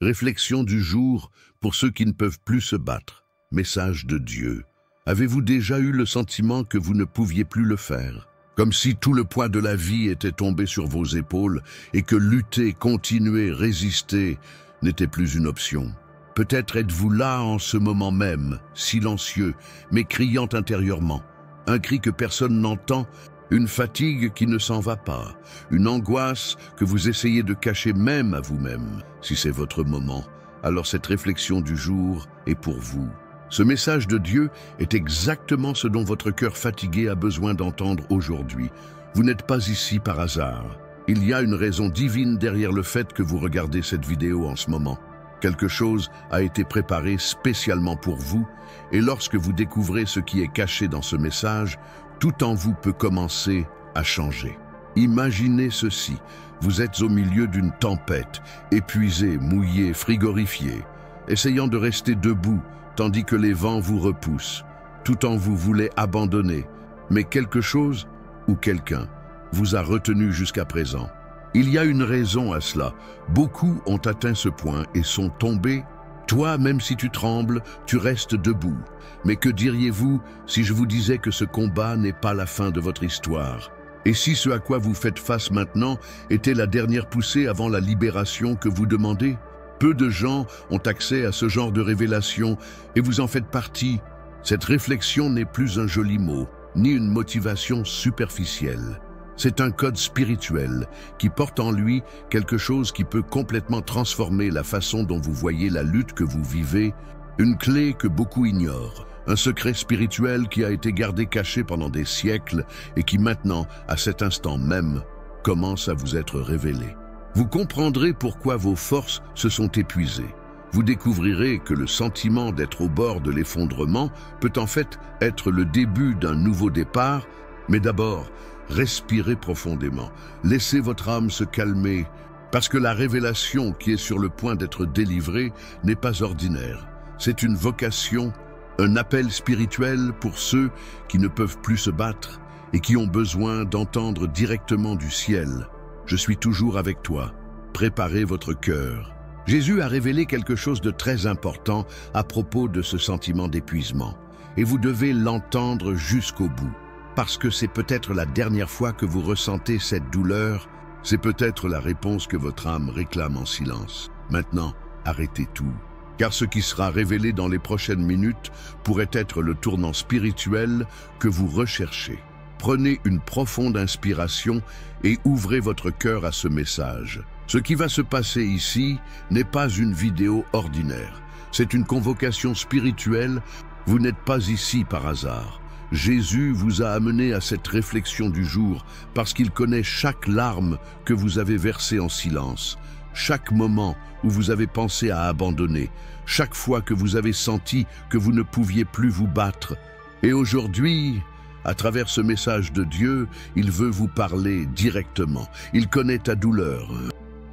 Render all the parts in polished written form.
Réflexion du jour pour ceux qui ne peuvent plus se battre. Message de Dieu. Avez-vous déjà eu le sentiment que vous ne pouviez plus le faire? Comme si tout le poids de la vie était tombé sur vos épaules et que lutter, continuer, résister n'était plus une option. Peut-être êtes-vous là en ce moment même, silencieux, mais criant intérieurement. Un cri que personne n'entend, une fatigue qui ne s'en va pas, une angoisse que vous essayez de cacher même à vous-même. Si c'est votre moment, alors cette réflexion du jour est pour vous. Ce message de Dieu est exactement ce dont votre cœur fatigué a besoin d'entendre aujourd'hui. Vous n'êtes pas ici par hasard. Il y a une raison divine derrière le fait que vous regardez cette vidéo en ce moment. Quelque chose a été préparé spécialement pour vous, et lorsque vous découvrez ce qui est caché dans ce message, tout en vous peut commencer à changer. Imaginez ceci, vous êtes au milieu d'une tempête, épuisé, mouillé, frigorifié, essayant de rester debout tandis que les vents vous repoussent, tout en vous voulez abandonner, mais quelque chose ou quelqu'un vous a retenu jusqu'à présent. Il y a une raison à cela. Beaucoup ont atteint ce point et sont tombés. Toi, même si tu trembles, tu restes debout. Mais que diriez-vous si je vous disais que ce combat n'est pas la fin de votre histoire? Et si ce à quoi vous faites face maintenant était la dernière poussée avant la libération que vous demandez? Peu de gens ont accès à ce genre de révélation et vous en faites partie. Cette réflexion n'est plus un joli mot, ni une motivation superficielle. C'est un code spirituel qui porte en lui quelque chose qui peut complètement transformer la façon dont vous voyez la lutte que vous vivez, une clé que beaucoup ignorent, un secret spirituel qui a été gardé caché pendant des siècles et qui maintenant, à cet instant même, commence à vous être révélé. Vous comprendrez pourquoi vos forces se sont épuisées. Vous découvrirez que le sentiment d'être au bord de l'effondrement peut en fait être le début d'un nouveau départ, mais d'abord, respirez profondément, laissez votre âme se calmer, parce que la révélation qui est sur le point d'être délivrée n'est pas ordinaire. C'est une vocation, un appel spirituel pour ceux qui ne peuvent plus se battre et qui ont besoin d'entendre directement du ciel. Je suis toujours avec toi. Préparez votre cœur. Jésus a révélé quelque chose de très important à propos de ce sentiment d'épuisement, et vous devez l'entendre jusqu'au bout. Parce que c'est peut-être la dernière fois que vous ressentez cette douleur, c'est peut-être la réponse que votre âme réclame en silence. Maintenant, arrêtez tout. Car ce qui sera révélé dans les prochaines minutes pourrait être le tournant spirituel que vous recherchez. Prenez une profonde inspiration et ouvrez votre cœur à ce message. Ce qui va se passer ici n'est pas une vidéo ordinaire. C'est une convocation spirituelle. Vous n'êtes pas ici par hasard. Jésus vous a amené à cette réflexion du jour parce qu'il connaît chaque larme que vous avez versée en silence, chaque moment où vous avez pensé à abandonner, chaque fois que vous avez senti que vous ne pouviez plus vous battre. Et aujourd'hui, à travers ce message de Dieu, il veut vous parler directement. Il connaît ta douleur.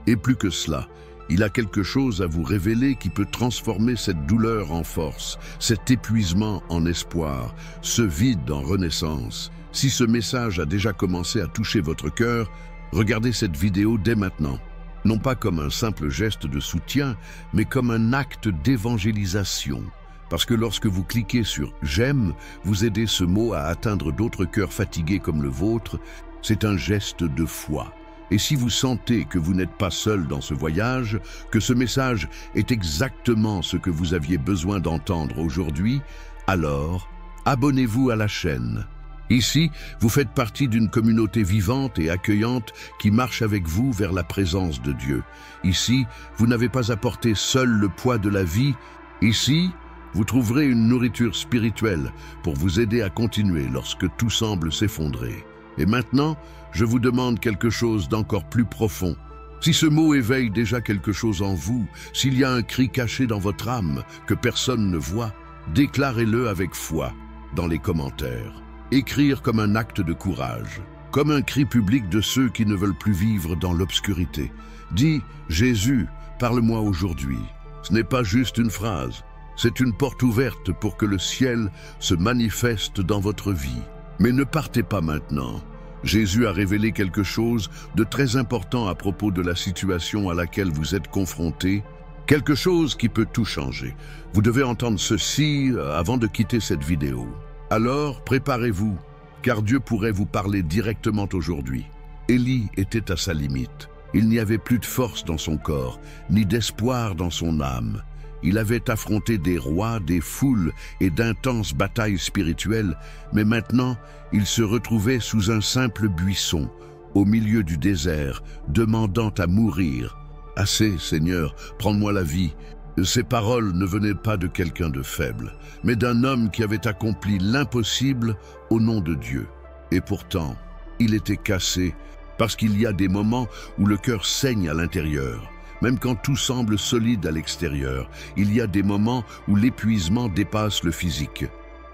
Et plus que cela, il a quelque chose à vous révéler qui peut transformer cette douleur en force, cet épuisement en espoir, ce vide en renaissance. Si ce message a déjà commencé à toucher votre cœur, regardez cette vidéo dès maintenant. Non pas comme un simple geste de soutien, mais comme un acte d'évangélisation. Parce que lorsque vous cliquez sur « J'aime », vous aidez ce mot à atteindre d'autres cœurs fatigués comme le vôtre. C'est un geste de foi. Et si vous sentez que vous n'êtes pas seul dans ce voyage, que ce message est exactement ce que vous aviez besoin d'entendre aujourd'hui, alors abonnez-vous à la chaîne. Ici, vous faites partie d'une communauté vivante et accueillante qui marche avec vous vers la présence de Dieu. Ici, vous n'avez pas à porter seul le poids de la vie. Ici, vous trouverez une nourriture spirituelle pour vous aider à continuer lorsque tout semble s'effondrer. Et maintenant, je vous demande quelque chose d'encore plus profond. Si ce mot éveille déjà quelque chose en vous, s'il y a un cri caché dans votre âme que personne ne voit, déclarez-le avec foi dans les commentaires. Écrire comme un acte de courage, comme un cri public de ceux qui ne veulent plus vivre dans l'obscurité. Dis « Jésus, parle-moi aujourd'hui ». Ce n'est pas juste une phrase, c'est une porte ouverte pour que le ciel se manifeste dans votre vie. Mais ne partez pas maintenant. Jésus a révélé quelque chose de très important à propos de la situation à laquelle vous êtes confrontés. Quelque chose qui peut tout changer. Vous devez entendre ceci avant de quitter cette vidéo. Alors, préparez-vous, car Dieu pourrait vous parler directement aujourd'hui. Élie était à sa limite. Il n'y avait plus de force dans son corps, ni d'espoir dans son âme. Il avait affronté des rois, des foules et d'intenses batailles spirituelles, mais maintenant, il se retrouvait sous un simple buisson, au milieu du désert, demandant à mourir. « Assez, Seigneur, prends-moi la vie ». Ces paroles ne venaient pas de quelqu'un de faible, mais d'un homme qui avait accompli l'impossible au nom de Dieu. Et pourtant, il était cassé, parce qu'il y a des moments où le cœur saigne à l'intérieur. Même quand tout semble solide à l'extérieur, il y a des moments où l'épuisement dépasse le physique.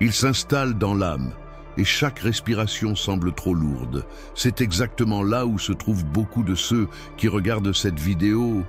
Il s'installe dans l'âme, et chaque respiration semble trop lourde. C'est exactement là où se trouvent beaucoup de ceux qui regardent cette vidéo.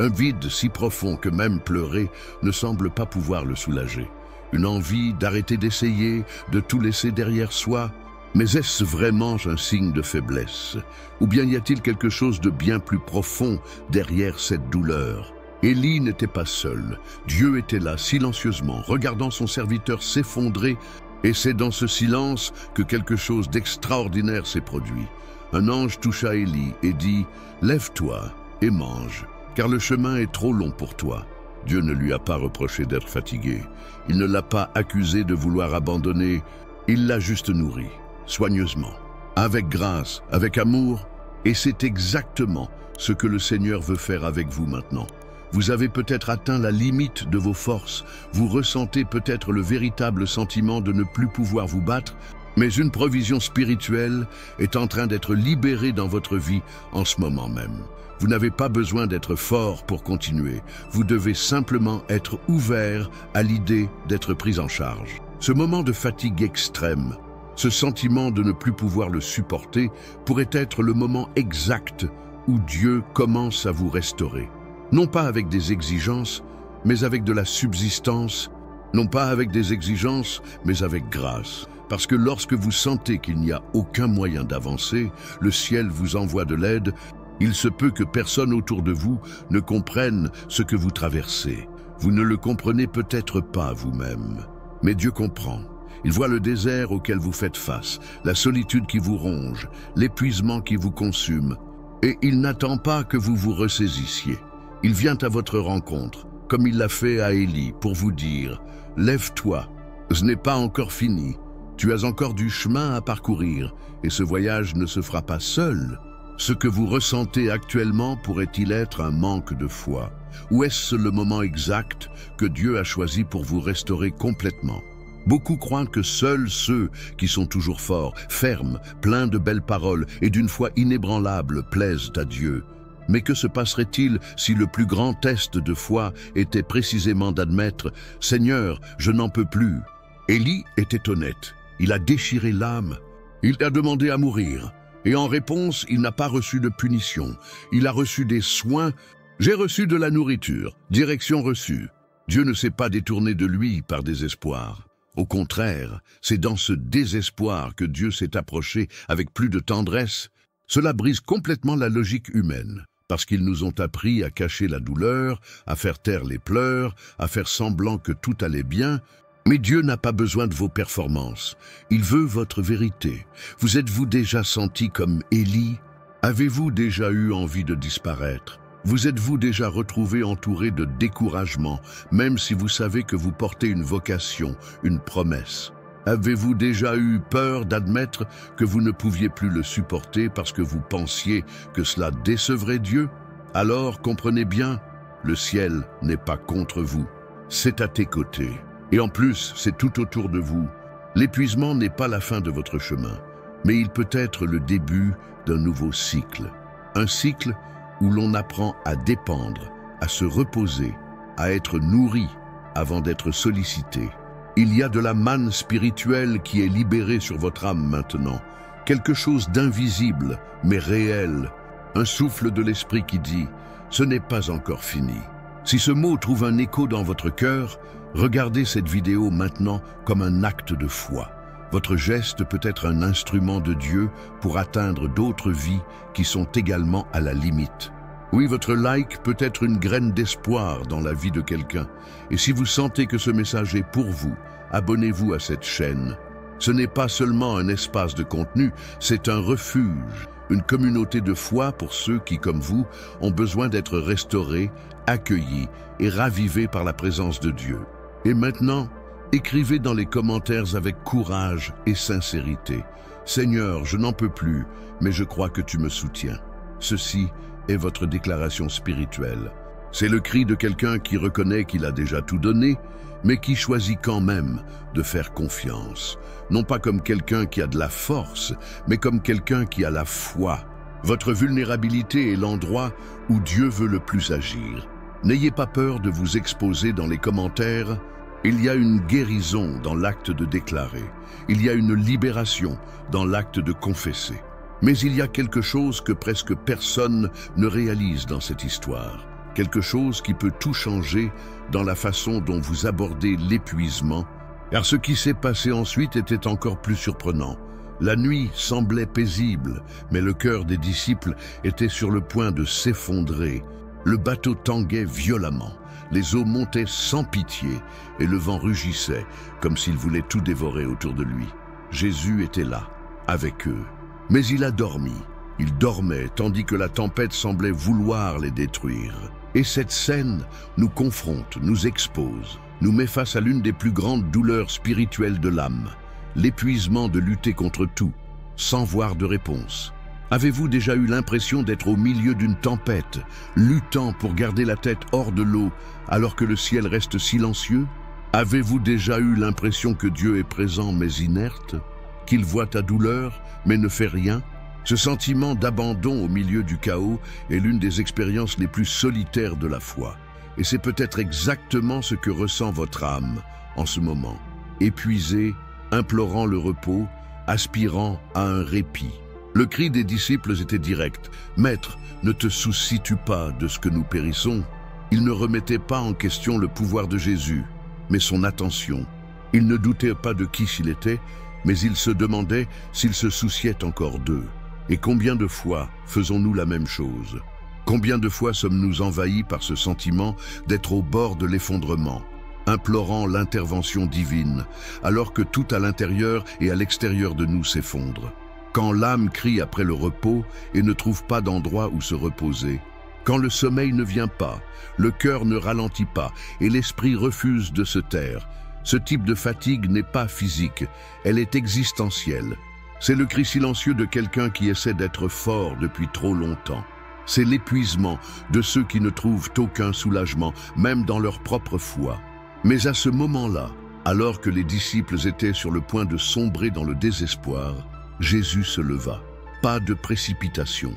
Un vide si profond que même pleurer ne semble pas pouvoir le soulager. Une envie d'arrêter d'essayer, de tout laisser derrière soi. Mais est-ce vraiment un signe de faiblesse? Ou bien y a-t-il quelque chose de bien plus profond derrière cette douleur? Élie n'était pas seul. Dieu était là, silencieusement, regardant son serviteur s'effondrer, et c'est dans ce silence que quelque chose d'extraordinaire s'est produit. Un ange toucha Élie et dit « Lève-toi et mange, car le chemin est trop long pour toi. » Dieu ne lui a pas reproché d'être fatigué. Il ne l'a pas accusé de vouloir abandonner. Il l'a juste nourri, soigneusement, avec grâce, avec amour. Et c'est exactement ce que le Seigneur veut faire avec vous maintenant. Vous avez peut-être atteint la limite de vos forces. Vous ressentez peut-être le véritable sentiment de ne plus pouvoir vous battre, mais une provision spirituelle est en train d'être libérée dans votre vie en ce moment même. Vous n'avez pas besoin d'être fort pour continuer. Vous devez simplement être ouvert à l'idée d'être pris en charge. Ce moment de fatigue extrême, ce sentiment de ne plus pouvoir le supporter, pourrait être le moment exact où Dieu commence à vous restaurer. Non pas avec des exigences, mais avec de la subsistance. Non pas avec des exigences, mais avec grâce. Parce que lorsque vous sentez qu'il n'y a aucun moyen d'avancer, le ciel vous envoie de l'aide. Il se peut que personne autour de vous ne comprenne ce que vous traversez. Vous ne le comprenez peut-être pas vous-même. Mais Dieu comprend. Il voit le désert auquel vous faites face, la solitude qui vous ronge, l'épuisement qui vous consume. Et il n'attend pas que vous vous ressaisissiez. Il vient à votre rencontre, comme il l'a fait à Élie, pour vous dire « Lève-toi, ce n'est pas encore fini. Tu as encore du chemin à parcourir, et ce voyage ne se fera pas seul. » Ce que vous ressentez actuellement pourrait-il être un manque de foi? Ou est-ce le moment exact que Dieu a choisi pour vous restaurer complètement? Beaucoup croient que seuls ceux qui sont toujours forts, fermes, pleins de belles paroles et d'une foi inébranlable plaisent à Dieu. Mais que se passerait-il si le plus grand test de foi était précisément d'admettre « Seigneur, je n'en peux plus ». Élie était honnête. Il a déchiré l'âme. Il a demandé à mourir. Et en réponse, il n'a pas reçu de punition. Il a reçu des soins. J'ai reçu de la nourriture. Direction reçue. Dieu ne s'est pas détourné de lui par désespoir. Au contraire, c'est dans ce désespoir que Dieu s'est approché avec plus de tendresse. Cela brise complètement la logique humaine, parce qu'ils nous ont appris à cacher la douleur, à faire taire les pleurs, à faire semblant que tout allait bien. Mais Dieu n'a pas besoin de vos performances. Il veut votre vérité. Vous êtes-vous déjà senti comme Élie? Avez-vous déjà eu envie de disparaître? Vous êtes-vous déjà retrouvé entouré de découragement, même si vous savez que vous portez une vocation, une promesse? Avez-vous déjà eu peur d'admettre que vous ne pouviez plus le supporter parce que vous pensiez que cela décevrait Dieu? Alors comprenez bien, le ciel n'est pas contre vous. C'est à tes côtés. Et en plus, c'est tout autour de vous. L'épuisement n'est pas la fin de votre chemin, mais il peut être le début d'un nouveau cycle. Un cycle où l'on apprend à dépendre, à se reposer, à être nourri avant d'être sollicité. Il y a de la manne spirituelle qui est libérée sur votre âme maintenant. Quelque chose d'invisible, mais réel. Un souffle de l'esprit qui dit « Ce n'est pas encore fini ». Si ce mot trouve un écho dans votre cœur, regardez cette vidéo maintenant comme un acte de foi. Votre geste peut être un instrument de Dieu pour atteindre d'autres vies qui sont également à la limite. Oui, votre like peut être une graine d'espoir dans la vie de quelqu'un. Et si vous sentez que ce message est pour vous, abonnez-vous à cette chaîne. Ce n'est pas seulement un espace de contenu, c'est un refuge, une communauté de foi pour ceux qui, comme vous, ont besoin d'être restaurés, accueillis et ravivés par la présence de Dieu. Et maintenant, écrivez dans les commentaires avec courage et sincérité. Seigneur, je n'en peux plus, mais je crois que tu me soutiens. Ceci est votre déclaration spirituelle. C'est le cri de quelqu'un qui reconnaît qu'il a déjà tout donné, mais qui choisit quand même de faire confiance. Non pas comme quelqu'un qui a de la force, mais comme quelqu'un qui a la foi. Votre vulnérabilité est l'endroit où Dieu veut le plus agir. N'ayez pas peur de vous exposer dans les commentaires. Il y a une guérison dans l'acte de déclarer. Il y a une libération dans l'acte de confesser. Mais il y a quelque chose que presque personne ne réalise dans cette histoire. Quelque chose qui peut tout changer dans la façon dont vous abordez l'épuisement. Car ce qui s'est passé ensuite était encore plus surprenant. La nuit semblait paisible, mais le cœur des disciples était sur le point de s'effondrer. Le bateau tanguait violemment. Les eaux montaient sans pitié et le vent rugissait comme s'il voulait tout dévorer autour de lui. Jésus était là, avec eux. Mais il a dormi. Il dormait tandis que la tempête semblait vouloir les détruire. Et cette scène nous confronte, nous expose, nous met face à l'une des plus grandes douleurs spirituelles de l'âme, l'épuisement de lutter contre tout, sans voir de réponse. Avez-vous déjà eu l'impression d'être au milieu d'une tempête, luttant pour garder la tête hors de l'eau alors que le ciel reste silencieux? Avez-vous déjà eu l'impression que Dieu est présent mais inerte, qu'il voit ta douleur mais ne fait rien? Ce sentiment d'abandon au milieu du chaos est l'une des expériences les plus solitaires de la foi. Et c'est peut-être exactement ce que ressent votre âme en ce moment, épuisée, implorant le repos, aspirant à un répit. Le cri des disciples était direct. « Maître, ne te soucies-tu pas de ce que nous périssons ?» Ils ne remettaient pas en question le pouvoir de Jésus, mais son attention. Ils ne doutaient pas de qui s'il était, mais ils se demandaient s'il se souciait encore d'eux. Et combien de fois faisons-nous la même chose? Combien de fois sommes-nous envahis par ce sentiment d'être au bord de l'effondrement, implorant l'intervention divine, alors que tout à l'intérieur et à l'extérieur de nous s'effondre? Quand l'âme crie après le repos et ne trouve pas d'endroit où se reposer, quand le sommeil ne vient pas, le cœur ne ralentit pas et l'esprit refuse de se taire, ce type de fatigue n'est pas physique, elle est existentielle. C'est le cri silencieux de quelqu'un qui essaie d'être fort depuis trop longtemps. C'est l'épuisement de ceux qui ne trouvent aucun soulagement, même dans leur propre foi. Mais à ce moment-là, alors que les disciples étaient sur le point de sombrer dans le désespoir, Jésus se leva. Pas de précipitation,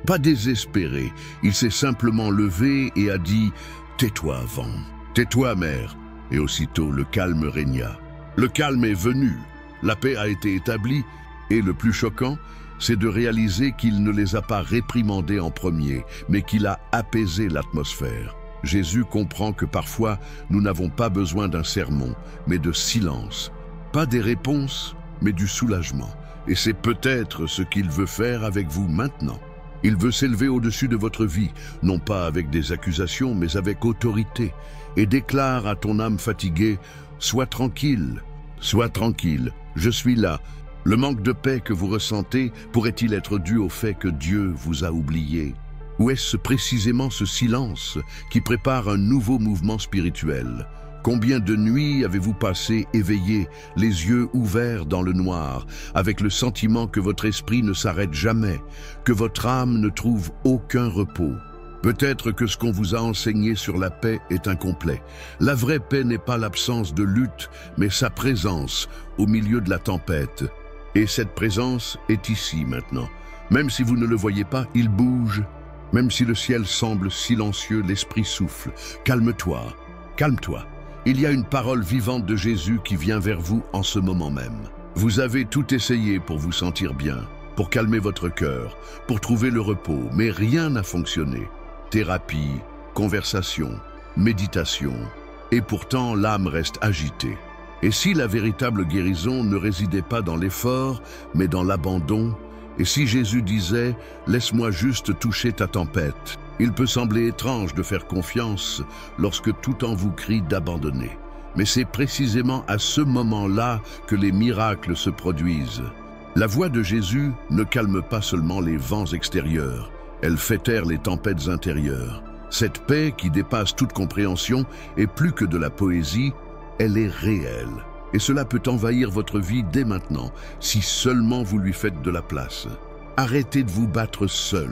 pas désespéré, il s'est simplement levé et a dit « Tais-toi, vent, tais-toi, mer !» Et aussitôt le calme régna. Le calme est venu, la paix a été établie, et le plus choquant, c'est de réaliser qu'il ne les a pas réprimandés en premier, mais qu'il a apaisé l'atmosphère. Jésus comprend que parfois, nous n'avons pas besoin d'un sermon, mais de silence. Pas des réponses, mais du soulagement. Et c'est peut-être ce qu'il veut faire avec vous maintenant. Il veut s'élever au-dessus de votre vie, non pas avec des accusations, mais avec autorité, et déclare à ton âme fatiguée, « Sois tranquille, je suis là. » Le manque de paix que vous ressentez pourrait-il être dû au fait que Dieu vous a oublié? Ou est-ce précisément ce silence qui prépare un nouveau mouvement spirituel? Combien de nuits avez-vous passé éveillé, les yeux ouverts dans le noir, avec le sentiment que votre esprit ne s'arrête jamais, que votre âme ne trouve aucun repos? Peut-être que ce qu'on vous a enseigné sur la paix est incomplet. La vraie paix n'est pas l'absence de lutte, mais sa présence au milieu de la tempête. Et cette présence est ici maintenant. Même si vous ne le voyez pas, il bouge. Même si le ciel semble silencieux, l'esprit souffle. Calme-toi, calme-toi. Il y a une parole vivante de Jésus qui vient vers vous en ce moment même. Vous avez tout essayé pour vous sentir bien, pour calmer votre cœur, pour trouver le repos, mais rien n'a fonctionné. Thérapie, conversation, méditation, et pourtant l'âme reste agitée. Et si la véritable guérison ne résidait pas dans l'effort, mais dans l'abandon, et si Jésus disait « Laisse-moi juste toucher ta tempête », Il peut sembler étrange de faire confiance lorsque tout en vous crie d'abandonner. Mais c'est précisément à ce moment-là que les miracles se produisent. La voix de Jésus ne calme pas seulement les vents extérieurs, elle fait taire les tempêtes intérieures. Cette paix qui dépasse toute compréhension est plus que de la poésie, elle est réelle. Et cela peut envahir votre vie dès maintenant, si seulement vous lui faites de la place. Arrêtez de vous battre seul.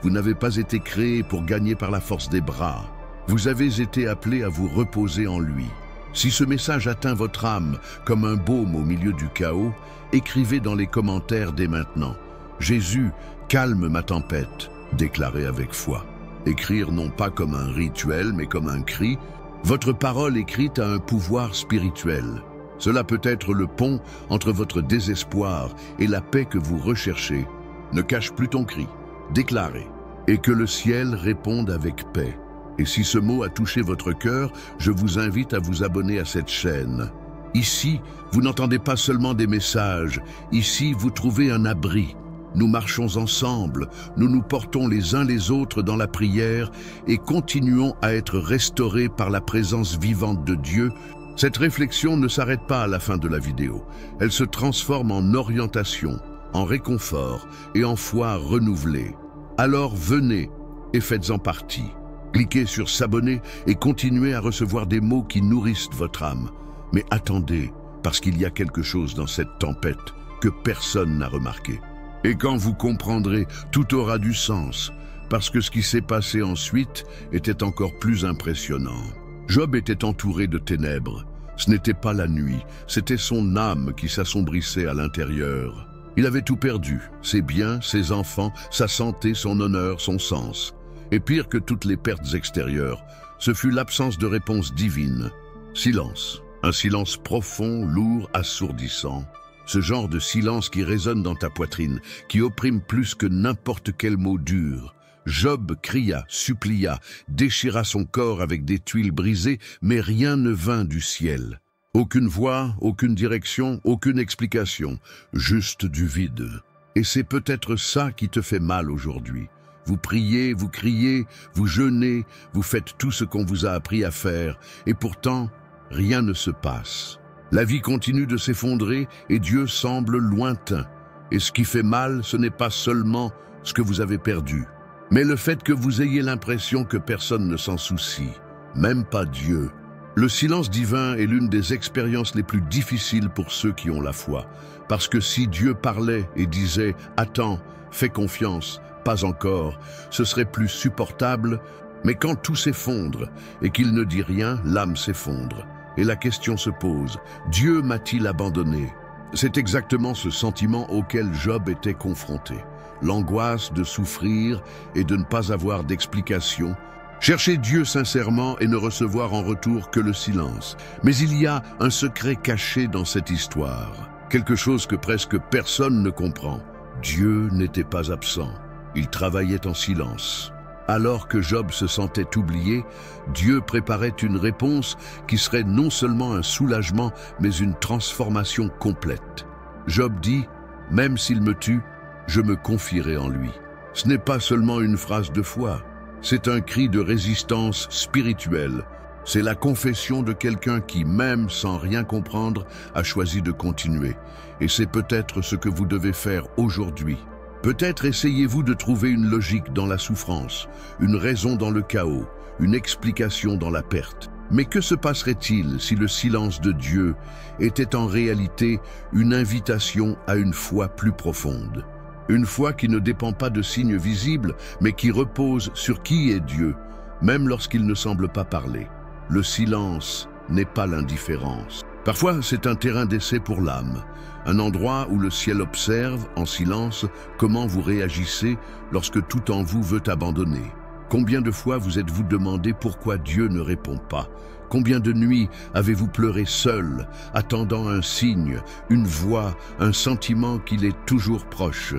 Vous n'avez pas été créé pour gagner par la force des bras. Vous avez été appelé à vous reposer en lui. Si ce message atteint votre âme comme un baume au milieu du chaos, écrivez dans les commentaires dès maintenant. Jésus, calme ma tempête, déclarez avec foi. Écrire non pas comme un rituel, mais comme un cri. Votre parole écrite a un pouvoir spirituel. Cela peut être le pont entre votre désespoir et la paix que vous recherchez. Ne cache plus ton cri, déclarez, et que le ciel réponde avec paix. Et si ce mot a touché votre cœur, je vous invite à vous abonner à cette chaîne. Ici, vous n'entendez pas seulement des messages, ici vous trouvez un abri. Nous marchons ensemble, nous nous portons les uns les autres dans la prière et continuons à être restaurés par la présence vivante de Dieu. Cette réflexion ne s'arrête pas à la fin de la vidéo. Elle se transforme en orientation, en réconfort et en foi renouvelée. Alors venez et faites-en partie. Cliquez sur s'abonner et continuez à recevoir des mots qui nourrissent votre âme. Mais attendez, parce qu'il y a quelque chose dans cette tempête que personne n'a remarqué. Et quand vous comprendrez, tout aura du sens, parce que ce qui s'est passé ensuite était encore plus impressionnant. Job était entouré de ténèbres. Ce n'était pas la nuit, c'était son âme qui s'assombrissait à l'intérieur. Il avait tout perdu, ses biens, ses enfants, sa santé, son honneur, son sens. Et pire que toutes les pertes extérieures, ce fut l'absence de réponse divine. Silence, un silence profond, lourd, assourdissant. Ce genre de silence qui résonne dans ta poitrine, qui opprime plus que n'importe quel mot dur. Job cria, supplia, déchira son corps avec des tuiles brisées, mais rien ne vint du ciel. Aucune voix, aucune direction, aucune explication, juste du vide. Et c'est peut-être ça qui te fait mal aujourd'hui. Vous priez, vous criez, vous jeûnez, vous faites tout ce qu'on vous a appris à faire, et pourtant, rien ne se passe. La vie continue de s'effondrer et Dieu semble lointain. Et ce qui fait mal, ce n'est pas seulement ce que vous avez perdu, mais le fait que vous ayez l'impression que personne ne s'en soucie, même pas Dieu. Le silence divin est l'une des expériences les plus difficiles pour ceux qui ont la foi, parce que si Dieu parlait et disait « Attends, fais confiance, pas encore », ce serait plus supportable, mais quand tout s'effondre et qu'il ne dit rien, l'âme s'effondre. Et la question se pose, Dieu m'a-t-il abandonné? C'est exactement ce sentiment auquel Job était confronté. L'angoisse de souffrir et de ne pas avoir d'explication. Chercher Dieu sincèrement et ne recevoir en retour que le silence. Mais il y a un secret caché dans cette histoire. Quelque chose que presque personne ne comprend. Dieu n'était pas absent. Il travaillait en silence. Alors que Job se sentait oublié, Dieu préparait une réponse qui serait non seulement un soulagement, mais une transformation complète. Job dit « Même s'il me tue, je me confierai en lui ». Ce n'est pas seulement une phrase de foi, c'est un cri de résistance spirituelle. C'est la confession de quelqu'un qui, même sans rien comprendre, a choisi de continuer. Et c'est peut-être ce que vous devez faire aujourd'hui. Peut-être essayez-vous de trouver une logique dans la souffrance, une raison dans le chaos, une explication dans la perte. Mais que se passerait-il si le silence de Dieu était en réalité une invitation à une foi plus profonde? Une foi qui ne dépend pas de signes visibles, mais qui repose sur qui est Dieu, même lorsqu'il ne semble pas parler. Le silence n'est pas l'indifférence. Parfois, c'est un terrain d'essai pour l'âme, un endroit où le ciel observe, en silence, comment vous réagissez lorsque tout en vous veut abandonner. Combien de fois vous êtes-vous demandé pourquoi Dieu ne répond pas? Combien de nuits avez-vous pleuré seul, attendant un signe, une voix, un sentiment qu'il est toujours proche?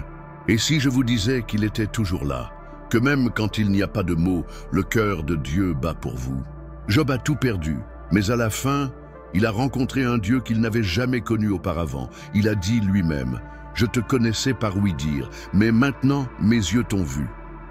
Et si je vous disais qu'il était toujours là, que même quand il n'y a pas de mots, le cœur de Dieu bat pour vous? Job a tout perdu, mais à la fin, il a rencontré un Dieu qu'il n'avait jamais connu auparavant. Il a dit lui-même « Je te connaissais par ouï-dire, mais maintenant mes yeux t'ont vu ».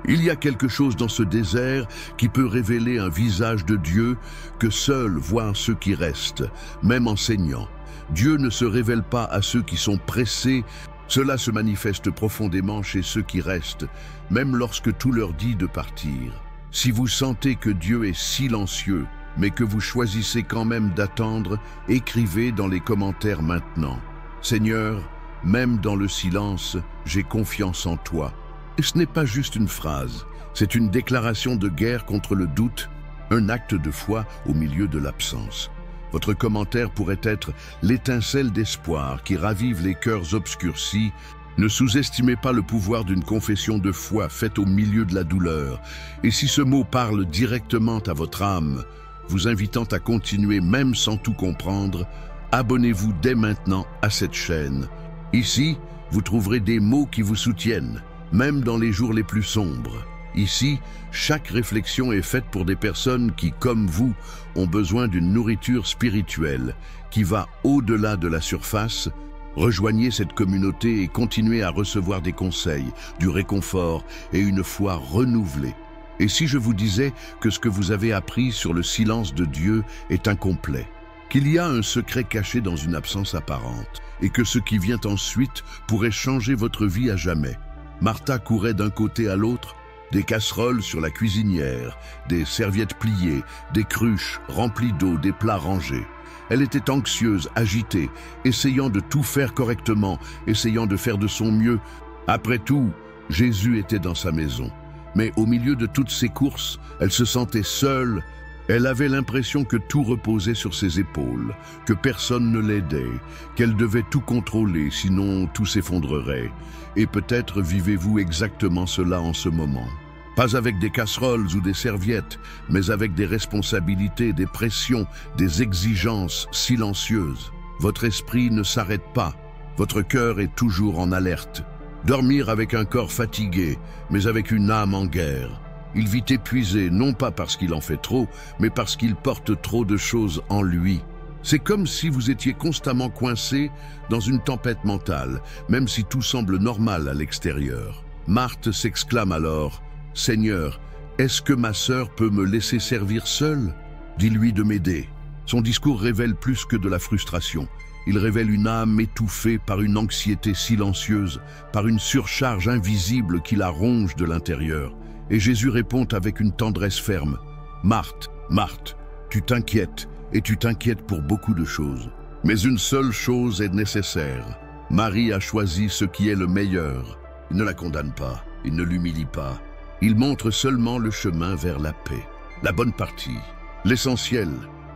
Il y a quelque chose dans ce désert qui peut révéler un visage de Dieu que seuls voient ceux qui restent, même en saignant. Dieu ne se révèle pas à ceux qui sont pressés, cela se manifeste profondément chez ceux qui restent, même lorsque tout leur dit de partir. Si vous sentez que Dieu est silencieux, mais que vous choisissez quand même d'attendre, écrivez dans les commentaires maintenant. Seigneur, même dans le silence, j'ai confiance en toi. Et ce n'est pas juste une phrase, c'est une déclaration de guerre contre le doute, un acte de foi au milieu de l'absence. Votre commentaire pourrait être l'étincelle d'espoir qui ravive les cœurs obscurcis. Ne sous-estimez pas le pouvoir d'une confession de foi faite au milieu de la douleur. Et si ce mot parle directement à votre âme, vous invitant à continuer même sans tout comprendre, abonnez-vous dès maintenant à cette chaîne. Ici, vous trouverez des mots qui vous soutiennent, même dans les jours les plus sombres. Ici, chaque réflexion est faite pour des personnes qui, comme vous, ont besoin d'une nourriture spirituelle qui va au-delà de la surface. Rejoignez cette communauté et continuez à recevoir des conseils, du réconfort et une foi renouvelée. Et si je vous disais que ce que vous avez appris sur le silence de Dieu est incomplet, qu'il y a un secret caché dans une absence apparente, et que ce qui vient ensuite pourrait changer votre vie à jamais. Martha courait d'un côté à l'autre, des casseroles sur la cuisinière, des serviettes pliées, des cruches remplies d'eau, des plats rangés. Elle était anxieuse, agitée, essayant de tout faire correctement, essayant de faire de son mieux. Après tout, Jésus était dans sa maison. Mais au milieu de toutes ces courses, elle se sentait seule. Elle avait l'impression que tout reposait sur ses épaules, que personne ne l'aidait, qu'elle devait tout contrôler, sinon tout s'effondrerait. Et peut-être vivez-vous exactement cela en ce moment. Pas avec des casseroles ou des serviettes, mais avec des responsabilités, des pressions, des exigences silencieuses. Votre esprit ne s'arrête pas, votre cœur est toujours en alerte. Dormir avec un corps fatigué, mais avec une âme en guerre. Il vit épuisé, non pas parce qu'il en fait trop, mais parce qu'il porte trop de choses en lui. C'est comme si vous étiez constamment coincé dans une tempête mentale, même si tout semble normal à l'extérieur. Marthe s'exclame alors, « Seigneur, est-ce que ma sœur peut me laisser servir seule? Dis-lui de m'aider. » Son discours révèle plus que de la frustration. Il révèle une âme étouffée par une anxiété silencieuse, par une surcharge invisible qui la ronge de l'intérieur. Et Jésus répond avec une tendresse ferme, « Marthe, Marthe, tu t'inquiètes, et tu t'inquiètes pour beaucoup de choses. Mais une seule chose est nécessaire. Marie a choisi ce qui est le meilleur. Il ne la condamne pas, il ne l'humilie pas. Il montre seulement le chemin vers la paix, la bonne partie, l'essentiel,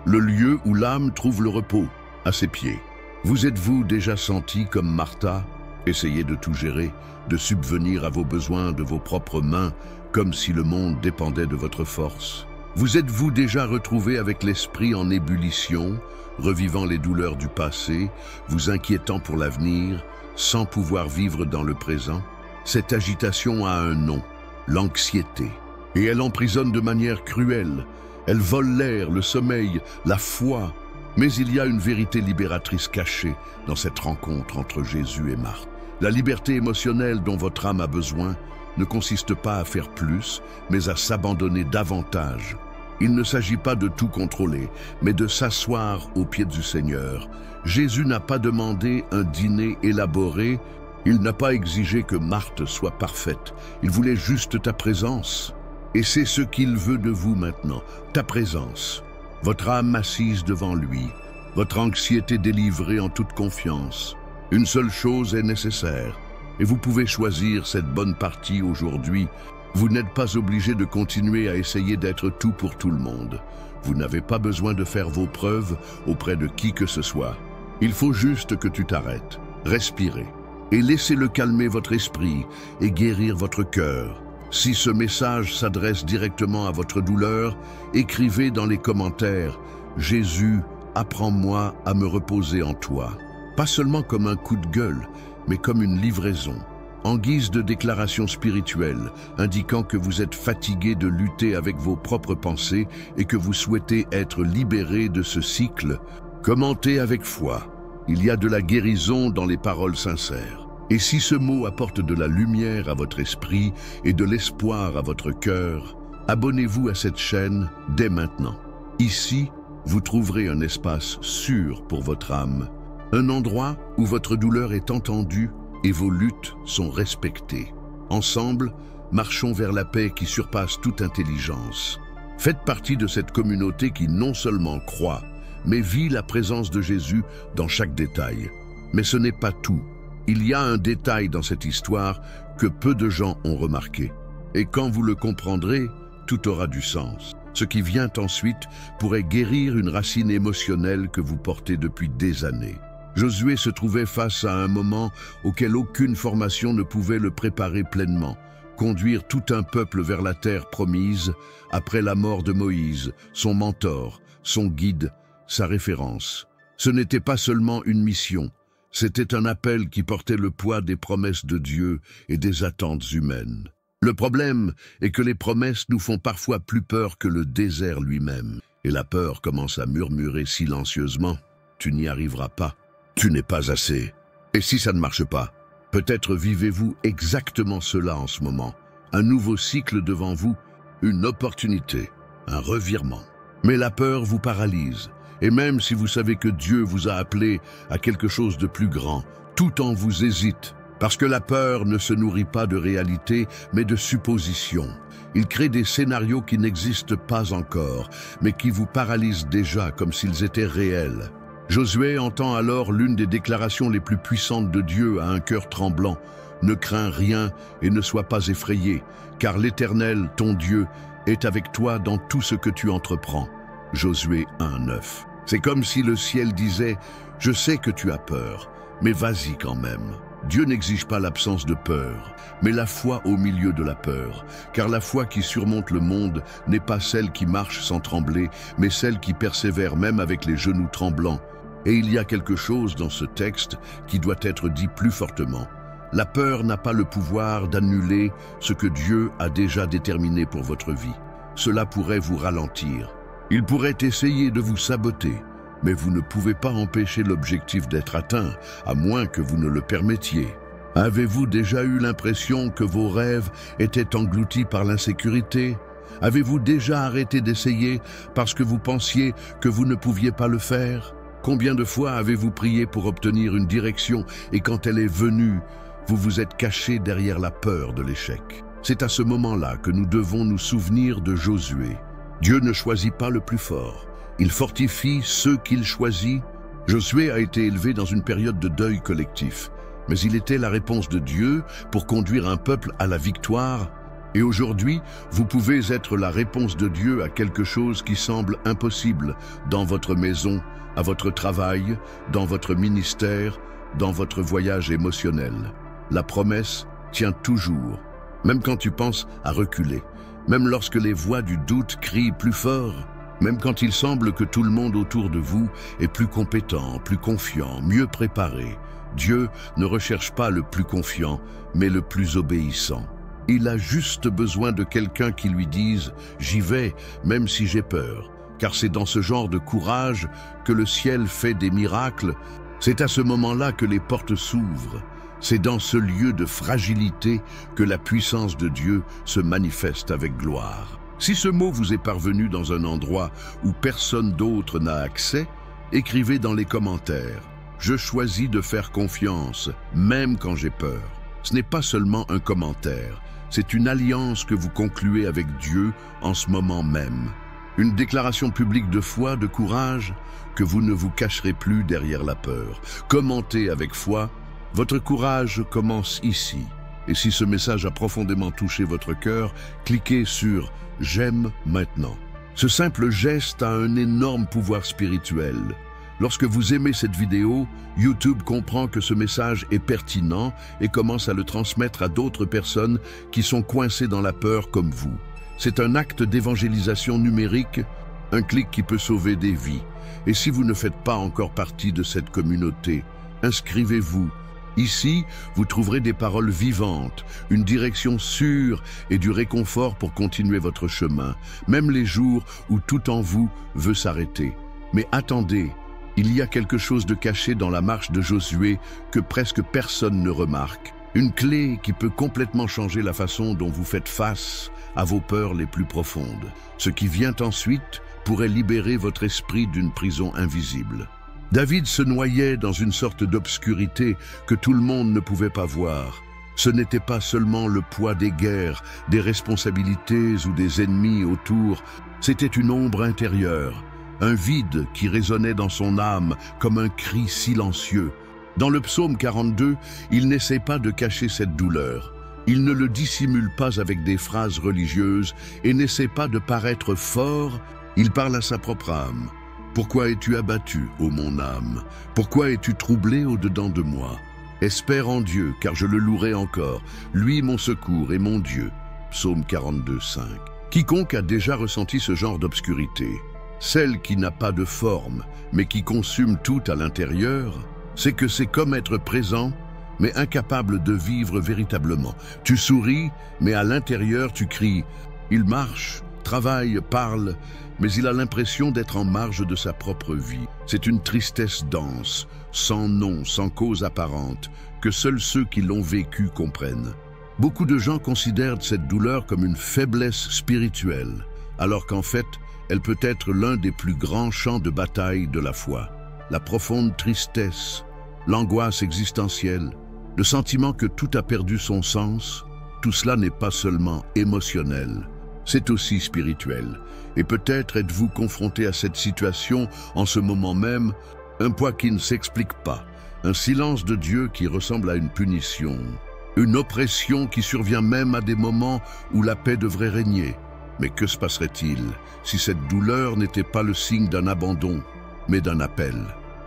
le lieu où l'âme trouve le repos, à ses pieds. Vous êtes-vous déjà senti comme Martha? Essayez de tout gérer, de subvenir à vos besoins de vos propres mains, comme si le monde dépendait de votre force. Vous êtes-vous déjà retrouvé avec l'esprit en ébullition, revivant les douleurs du passé, vous inquiétant pour l'avenir, sans pouvoir vivre dans le présent? Cette agitation a un nom, l'anxiété. Et elle emprisonne de manière cruelle. Elle vole l'air, le sommeil, la foi. Mais il y a une vérité libératrice cachée dans cette rencontre entre Jésus et Marthe. La liberté émotionnelle dont votre âme a besoin ne consiste pas à faire plus, mais à s'abandonner davantage. Il ne s'agit pas de tout contrôler, mais de s'asseoir aux pieds du Seigneur. Jésus n'a pas demandé un dîner élaboré, il n'a pas exigé que Marthe soit parfaite. Il voulait juste ta présence. Et c'est ce qu'il veut de vous maintenant, ta présence. Votre âme assise devant lui, votre anxiété délivrée en toute confiance. Une seule chose est nécessaire, et vous pouvez choisir cette bonne partie aujourd'hui. Vous n'êtes pas obligé de continuer à essayer d'être tout pour tout le monde. Vous n'avez pas besoin de faire vos preuves auprès de qui que ce soit. Il faut juste que tu t'arrêtes, respirez, et laissez-le calmer votre esprit et guérir votre cœur. Si ce message s'adresse directement à votre douleur, écrivez dans les commentaires « Jésus, apprends-moi à me reposer en toi ». Pas seulement comme un coup de gueule, mais comme une livraison, en guise de déclaration spirituelle, indiquant que vous êtes fatigué de lutter avec vos propres pensées et que vous souhaitez être libéré de ce cycle. Commentez avec foi. Il y a de la guérison dans les paroles sincères. Et si ce mot apporte de la lumière à votre esprit et de l'espoir à votre cœur, abonnez-vous à cette chaîne dès maintenant. Ici, vous trouverez un espace sûr pour votre âme, un endroit où votre douleur est entendue et vos luttes sont respectées. Ensemble, marchons vers la paix qui surpasse toute intelligence. Faites partie de cette communauté qui non seulement croit, mais vit la présence de Jésus dans chaque détail. Mais ce n'est pas tout. Il y a un détail dans cette histoire que peu de gens ont remarqué. Et quand vous le comprendrez, tout aura du sens. Ce qui vient ensuite pourrait guérir une racine émotionnelle que vous portez depuis des années. Josué se trouvait face à un moment auquel aucune formation ne pouvait le préparer pleinement. Conduire tout un peuple vers la terre promise, après la mort de Moïse, son mentor, son guide, sa référence. Ce n'était pas seulement une mission, c'était un appel qui portait le poids des promesses de Dieu et des attentes humaines. Le problème est que les promesses nous font parfois plus peur que le désert lui-même. Et la peur commence à murmurer silencieusement. Tu n'y arriveras pas. Tu n'es pas assez. Et si ça ne marche pas? Peut-être vivez-vous exactement cela en ce moment. Un nouveau cycle devant vous, une opportunité, un revirement. Mais la peur vous paralyse. Et même si vous savez que Dieu vous a appelé à quelque chose de plus grand, tout en vous hésite. Parce que la peur ne se nourrit pas de réalité, mais de suppositions. Il crée des scénarios qui n'existent pas encore, mais qui vous paralysent déjà comme s'ils étaient réels. Josué entend alors l'une des déclarations les plus puissantes de Dieu à un cœur tremblant. Ne crains rien et ne sois pas effrayé, car l'Éternel, ton Dieu, est avec toi dans tout ce que tu entreprends. Josué 1:9. C'est comme si le ciel disait « Je sais que tu as peur, mais vas-y quand même ». Dieu n'exige pas l'absence de peur, mais la foi au milieu de la peur, car la foi qui surmonte le monde n'est pas celle qui marche sans trembler, mais celle qui persévère même avec les genoux tremblants. Et il y a quelque chose dans ce texte qui doit être dit plus fortement. La peur n'a pas le pouvoir d'annuler ce que Dieu a déjà déterminé pour votre vie. Cela pourrait vous ralentir. Il pourrait essayer de vous saboter, mais vous ne pouvez pas empêcher l'objectif d'être atteint, à moins que vous ne le permettiez. Avez-vous déjà eu l'impression que vos rêves étaient engloutis par l'insécurité? Avez-vous déjà arrêté d'essayer parce que vous pensiez que vous ne pouviez pas le faire? Combien de fois avez-vous prié pour obtenir une direction et quand elle est venue, vous vous êtes caché derrière la peur de l'échec? C'est à ce moment-là que nous devons nous souvenir de Josué. Dieu ne choisit pas le plus fort. Il fortifie ceux qu'il choisit. Josué a été élevé dans une période de deuil collectif, mais il était la réponse de Dieu pour conduire un peuple à la victoire. Et aujourd'hui, vous pouvez être la réponse de Dieu à quelque chose qui semble impossible dans votre maison, à votre travail, dans votre ministère, dans votre voyage émotionnel. La promesse tient toujours, même quand tu penses à reculer, même lorsque les voix du doute crient plus fort. Même quand il semble que tout le monde autour de vous est plus compétent, plus confiant, mieux préparé, Dieu ne recherche pas le plus confiant, mais le plus obéissant. Il a juste besoin de quelqu'un qui lui dise « J'y vais, même si j'ai peur », car c'est dans ce genre de courage que le ciel fait des miracles. C'est à ce moment-là que les portes s'ouvrent. C'est dans ce lieu de fragilité que la puissance de Dieu se manifeste avec gloire. Si ce mot vous est parvenu dans un endroit où personne d'autre n'a accès, écrivez dans les commentaires « Je choisis de faire confiance, même quand j'ai peur ». Ce n'est pas seulement un commentaire, c'est une alliance que vous concluez avec Dieu en ce moment même. Une déclaration publique de foi, de courage, que vous ne vous cacherez plus derrière la peur. Commentez avec foi, votre courage commence ici. Et si ce message a profondément touché votre cœur, cliquez sur « J'aime maintenant ». Ce simple geste a un énorme pouvoir spirituel. Lorsque vous aimez cette vidéo, YouTube comprend que ce message est pertinent et commence à le transmettre à d'autres personnes qui sont coincées dans la peur comme vous. C'est un acte d'évangélisation numérique, un clic qui peut sauver des vies. Et si vous ne faites pas encore partie de cette communauté, inscrivez-vous. Ici, vous trouverez des paroles vivantes, une direction sûre et du réconfort pour continuer votre chemin, même les jours où tout en vous veut s'arrêter. Mais attendez, Il y a quelque chose de caché dans la marche de Josué que presque personne ne remarque. Une clé qui peut complètement changer la façon dont vous faites face à vos peurs les plus profondes. Ce qui vient ensuite pourrait libérer votre esprit d'une prison invisible. David se noyait dans une sorte d'obscurité que tout le monde ne pouvait pas voir. Ce n'était pas seulement le poids des guerres, des responsabilités ou des ennemis autour, c'était une ombre intérieure, un vide qui résonnait dans son âme comme un cri silencieux. Dans le psaume 42, il n'essaie pas de cacher cette douleur. Il ne le dissimule pas avec des phrases religieuses et n'essaie pas de paraître fort, il parle à sa propre âme. « Pourquoi es-tu abattu, ô mon âme? Pourquoi es-tu troublé au-dedans de moi? Espère en Dieu, car je le louerai encore, lui mon secours et mon Dieu. » Psaume 42, 5. Quiconque a déjà ressenti ce genre d'obscurité, celle qui n'a pas de forme, mais qui consume tout à l'intérieur, c'est que c'est comme être présent, mais incapable de vivre véritablement. Tu souris, mais à l'intérieur tu cries. Il marche, travaille, parle, mais il a l'impression d'être en marge de sa propre vie. C'est une tristesse dense, sans nom, sans cause apparente, que seuls ceux qui l'ont vécu comprennent. Beaucoup de gens considèrent cette douleur comme une faiblesse spirituelle, alors qu'en fait, elle peut être l'un des plus grands champs de bataille de la foi. La profonde tristesse, l'angoisse existentielle, le sentiment que tout a perdu son sens, tout cela n'est pas seulement émotionnel, c'est aussi spirituel. Et peut-être êtes-vous confronté à cette situation en ce moment même, un poids qui ne s'explique pas, un silence de Dieu qui ressemble à une punition, une oppression qui survient même à des moments où la paix devrait régner. Mais que se passerait-il si cette douleur n'était pas le signe d'un abandon, mais d'un appel?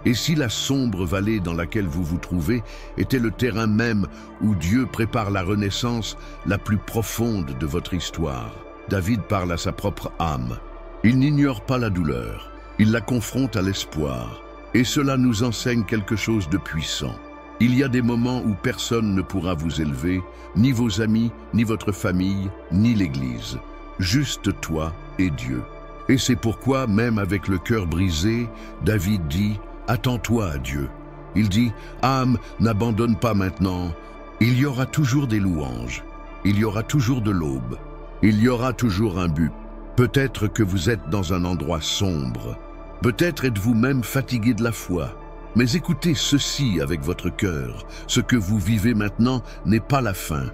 Et si la sombre vallée dans laquelle vous vous trouvez était le terrain même où Dieu prépare la renaissance la plus profonde de votre histoire? David parle à sa propre âme. Il n'ignore pas la douleur, il la confronte à l'espoir. Et cela nous enseigne quelque chose de puissant. Il y a des moments où personne ne pourra vous élever, ni vos amis, ni votre famille, ni l'Église. Juste toi et Dieu. Et c'est pourquoi, même avec le cœur brisé, David dit « Attends-toi à Dieu ». Il dit « Âme, n'abandonne pas maintenant. Il y aura toujours des louanges. Il y aura toujours de l'aube. Il y aura toujours un but. Peut-être que vous êtes dans un endroit sombre. Peut-être êtes-vous même fatigué de la foi. Mais écoutez ceci avec votre cœur. Ce que vous vivez maintenant n'est pas la fin.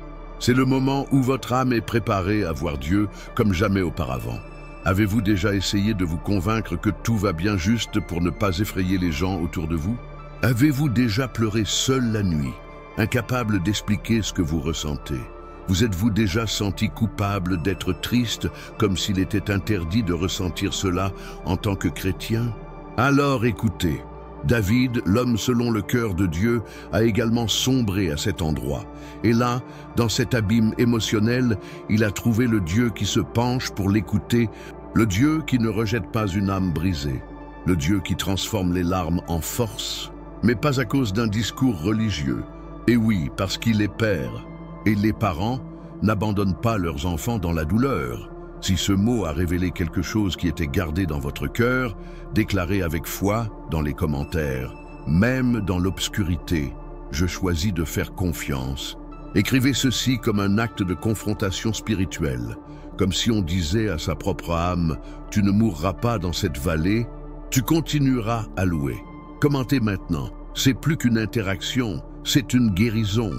C'est le moment où votre âme est préparée à voir Dieu comme jamais auparavant. Avez-vous déjà essayé de vous convaincre que tout va bien juste pour ne pas effrayer les gens autour de vous? Avez-vous déjà pleuré seul la nuit, incapable d'expliquer ce que vous ressentez? Vous êtes-vous déjà senti coupable d'être triste, comme s'il était interdit de ressentir cela en tant que chrétien? Alors écoutez, David, l'homme selon le cœur de Dieu, a également sombré à cet endroit. Et là, dans cet abîme émotionnel, il a trouvé le Dieu qui se penche pour l'écouter, le Dieu qui ne rejette pas une âme brisée, le Dieu qui transforme les larmes en force, mais pas à cause d'un discours religieux. Et oui, parce qu'il est Père. Et les parents n'abandonnent pas leurs enfants dans la douleur. Si ce mot a révélé quelque chose qui était gardé dans votre cœur, déclarez avec foi dans les commentaires. Même dans l'obscurité, je choisis de faire confiance. Écrivez ceci comme un acte de confrontation spirituelle, comme si on disait à sa propre âme, « Tu ne mourras pas dans cette vallée, tu continueras à louer. » Commentez maintenant, c'est plus qu'une interaction, c'est une guérison.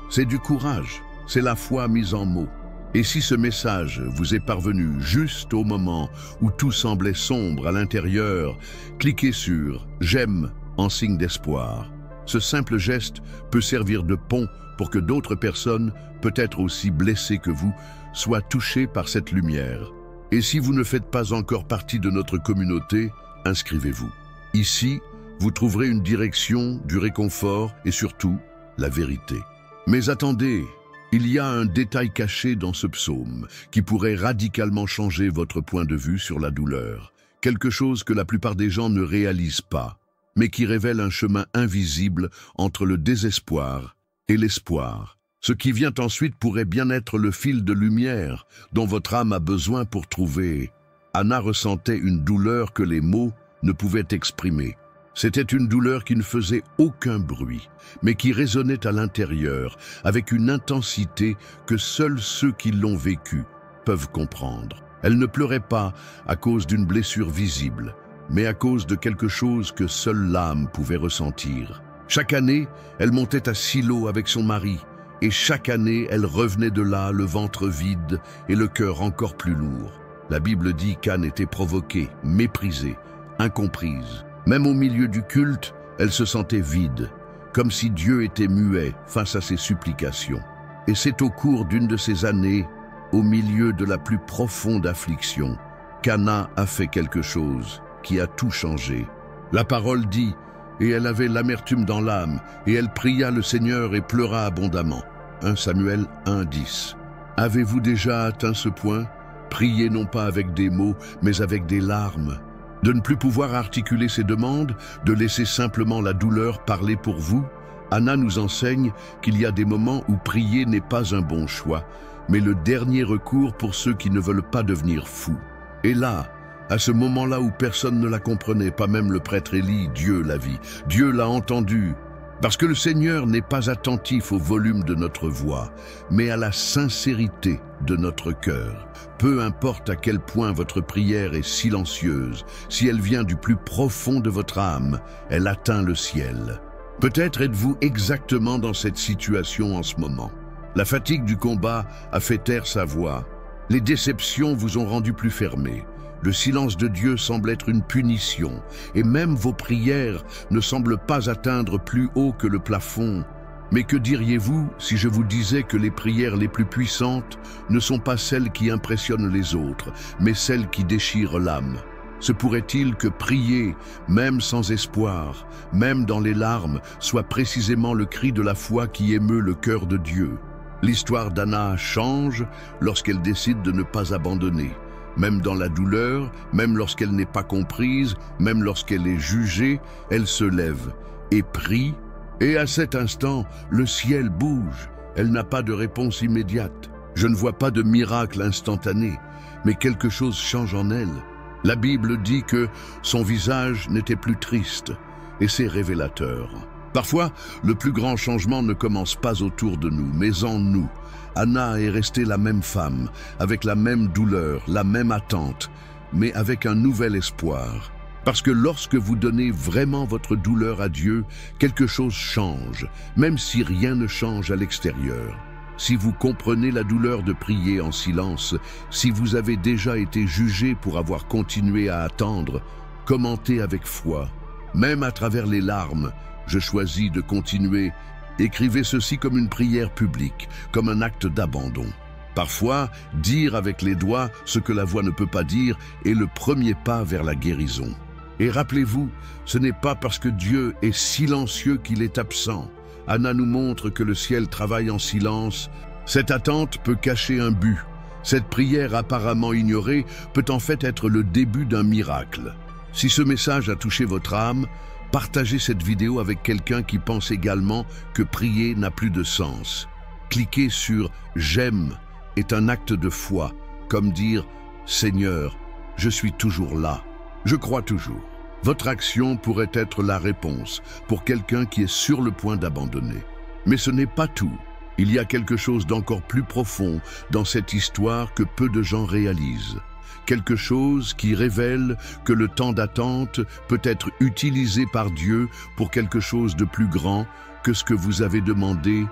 C'est du courage, c'est la foi mise en mots. Et si ce message vous est parvenu juste au moment où tout semblait sombre à l'intérieur, cliquez sur « J'aime » en signe d'espoir. Ce simple geste peut servir de pont pour que d'autres personnes, peut-être aussi blessées que vous, soient touchées par cette lumière. Et si vous ne faites pas encore partie de notre communauté, inscrivez-vous. Ici, vous trouverez une direction, du réconfort et surtout, la vérité. Mais attendez, il y a un détail caché dans ce psaume qui pourrait radicalement changer votre point de vue sur la douleur. Quelque chose que la plupart des gens ne réalisent pas, mais qui révèle un chemin invisible entre le désespoir et l'espoir. Ce qui vient ensuite pourrait bien être le fil de lumière dont votre âme a besoin pour trouver. Anna ressentait une douleur que les mots ne pouvaient exprimer. C'était une douleur qui ne faisait aucun bruit, mais qui résonnait à l'intérieur avec une intensité que seuls ceux qui l'ont vécue peuvent comprendre. Elle ne pleurait pas à cause d'une blessure visible, mais à cause de quelque chose que seule l'âme pouvait ressentir. Chaque année, elle montait à Silo avec son mari, et chaque année, elle revenait de là, le ventre vide et le cœur encore plus lourd. La Bible dit qu'Anne était provoquée, méprisée, incomprise. Même au milieu du culte, elle se sentait vide, comme si Dieu était muet face à ses supplications. Et c'est au cours d'une de ces années, au milieu de la plus profonde affliction, qu'Anna a fait quelque chose qui a tout changé. La parole dit, et elle avait l'amertume dans l'âme, et elle pria le Seigneur et pleura abondamment. 1 Samuel 1:10. Avez-vous déjà atteint ce point? Priez non pas avec des mots, mais avec des larmes. De ne plus pouvoir articuler ses demandes, de laisser simplement la douleur parler pour vous? Anna nous enseigne qu'il y a des moments où prier n'est pas un bon choix, mais le dernier recours pour ceux qui ne veulent pas devenir fous. Et là, à ce moment-là où personne ne la comprenait, pas même le prêtre Élie, Dieu l'a vit, Dieu l'a entendu. Parce que le Seigneur n'est pas attentif au volume de notre voix, mais à la sincérité de notre cœur. Peu importe à quel point votre prière est silencieuse, si elle vient du plus profond de votre âme, elle atteint le ciel. Peut-être êtes-vous exactement dans cette situation en ce moment. La fatigue du combat a fait taire sa voix. Les déceptions vous ont rendu plus fermé. Le silence de Dieu semble être une punition, et même vos prières ne semblent pas atteindre plus haut que le plafond. Mais que diriez-vous si je vous disais que les prières les plus puissantes ne sont pas celles qui impressionnent les autres, mais celles qui déchirent l'âme? Se pourrait-il que prier, même sans espoir, même dans les larmes, soit précisément le cri de la foi qui émeut le cœur de Dieu? L'histoire d'Anna change lorsqu'elle décide de ne pas abandonner. Même dans la douleur, même lorsqu'elle n'est pas comprise, même lorsqu'elle est jugée, elle se lève et prie. Et à cet instant, le ciel bouge. Elle n'a pas de réponse immédiate. Je ne vois pas de miracle instantané, mais quelque chose change en elle. La Bible dit que son visage n'était plus triste, et c'est révélateur. Parfois, le plus grand changement ne commence pas autour de nous, mais en nous. Anna est restée la même femme, avec la même douleur, la même attente, mais avec un nouvel espoir. Parce que lorsque vous donnez vraiment votre douleur à Dieu, quelque chose change, même si rien ne change à l'extérieur. Si vous comprenez la douleur de prier en silence, si vous avez déjà été jugé pour avoir continué à attendre, commentez avec foi. Même à travers les larmes, je choisis de continuer. Écrivez ceci comme une prière publique, comme un acte d'abandon. Parfois, dire avec les doigts ce que la voix ne peut pas dire est le premier pas vers la guérison. Et rappelez-vous, ce n'est pas parce que Dieu est silencieux qu'il est absent. Anna nous montre que le ciel travaille en silence. Cette attente peut cacher un but. Cette prière apparemment ignorée peut en fait être le début d'un miracle. Si ce message a touché votre âme, partagez cette vidéo avec quelqu'un qui pense également que prier n'a plus de sens. Cliquez sur « J'aime » est un acte de foi, comme dire « Seigneur, je suis toujours là, je crois toujours ». Votre action pourrait être la réponse pour quelqu'un qui est sur le point d'abandonner. Mais ce n'est pas tout. Il y a quelque chose d'encore plus profond dans cette histoire que peu de gens réalisent. Quelque chose qui révèle que le temps d'attente peut être utilisé par Dieu pour quelque chose de plus grand que ce que vous avez demandé.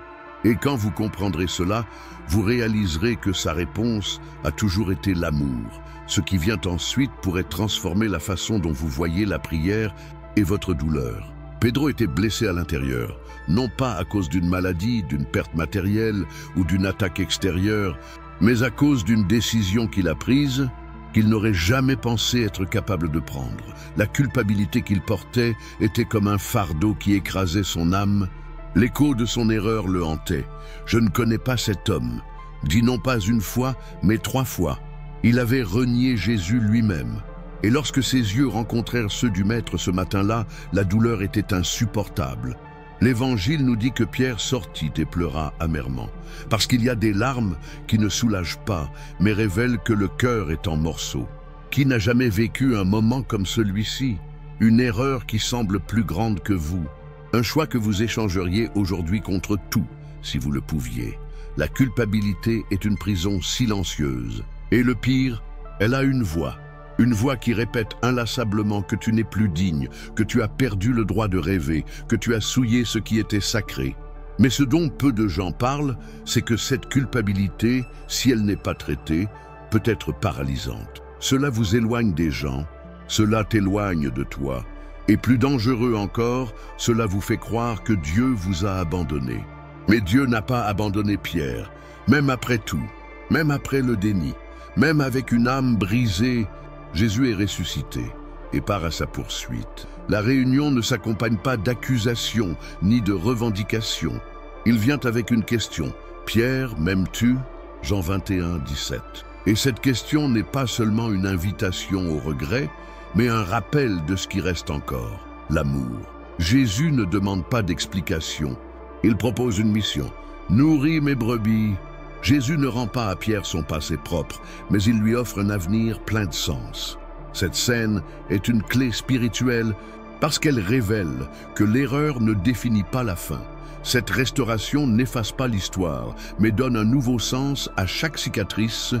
Et quand vous comprendrez cela, vous réaliserez que sa réponse a toujours été l'amour. Ce qui vient ensuite pourrait transformer la façon dont vous voyez la prière et votre douleur. Pedro était blessé à l'intérieur, non pas à cause d'une maladie, d'une perte matérielle ou d'une attaque extérieure, mais à cause d'une décision qu'il a prise, qu'il n'aurait jamais pensé être capable de prendre. La culpabilité qu'il portait était comme un fardeau qui écrasait son âme. L'écho de son erreur le hantait. « Je ne connais pas cet homme », dit non pas une fois, mais 3 fois. Il avait renié Jésus lui-même. Et lorsque ses yeux rencontrèrent ceux du Maître ce matin-là, la douleur était insupportable. L'Évangile nous dit que Pierre sortit et pleura amèrement, parce qu'il y a des larmes qui ne soulagent pas, mais révèlent que le cœur est en morceaux. Qui n'a jamais vécu un moment comme celui-ci? une erreur qui semble plus grande que vous, un choix que vous échangeriez aujourd'hui contre tout, si vous le pouviez. La culpabilité est une prison silencieuse. Et le pire, elle a une voix qui répète inlassablement que tu n'es plus digne, que tu as perdu le droit de rêver, que tu as souillé ce qui était sacré. Mais ce dont peu de gens parlent, c'est que cette culpabilité, si elle n'est pas traitée, peut être paralysante. Cela vous éloigne des gens, cela t'éloigne de toi. Et plus dangereux encore, cela vous fait croire que Dieu vous a abandonné. Mais Dieu n'a pas abandonné Pierre, même après tout, même après le déni, même avec une âme brisée, Jésus est ressuscité et part à sa poursuite. La réunion ne s'accompagne pas d'accusations ni de revendications. Il vient avec une question. Pierre, m'aimes-tu? Jean 21, 17. Et cette question n'est pas seulement une invitation au regret, mais un rappel de ce qui reste encore, l'amour. Jésus ne demande pas d'explication. Il propose une mission. Nourris mes brebis. Jésus ne rend pas à Pierre son passé propre, mais il lui offre un avenir plein de sens. Cette scène est une clé spirituelle parce qu'elle révèle que l'erreur ne définit pas la fin. Cette restauration n'efface pas l'histoire, mais donne un nouveau sens à chaque cicatrice.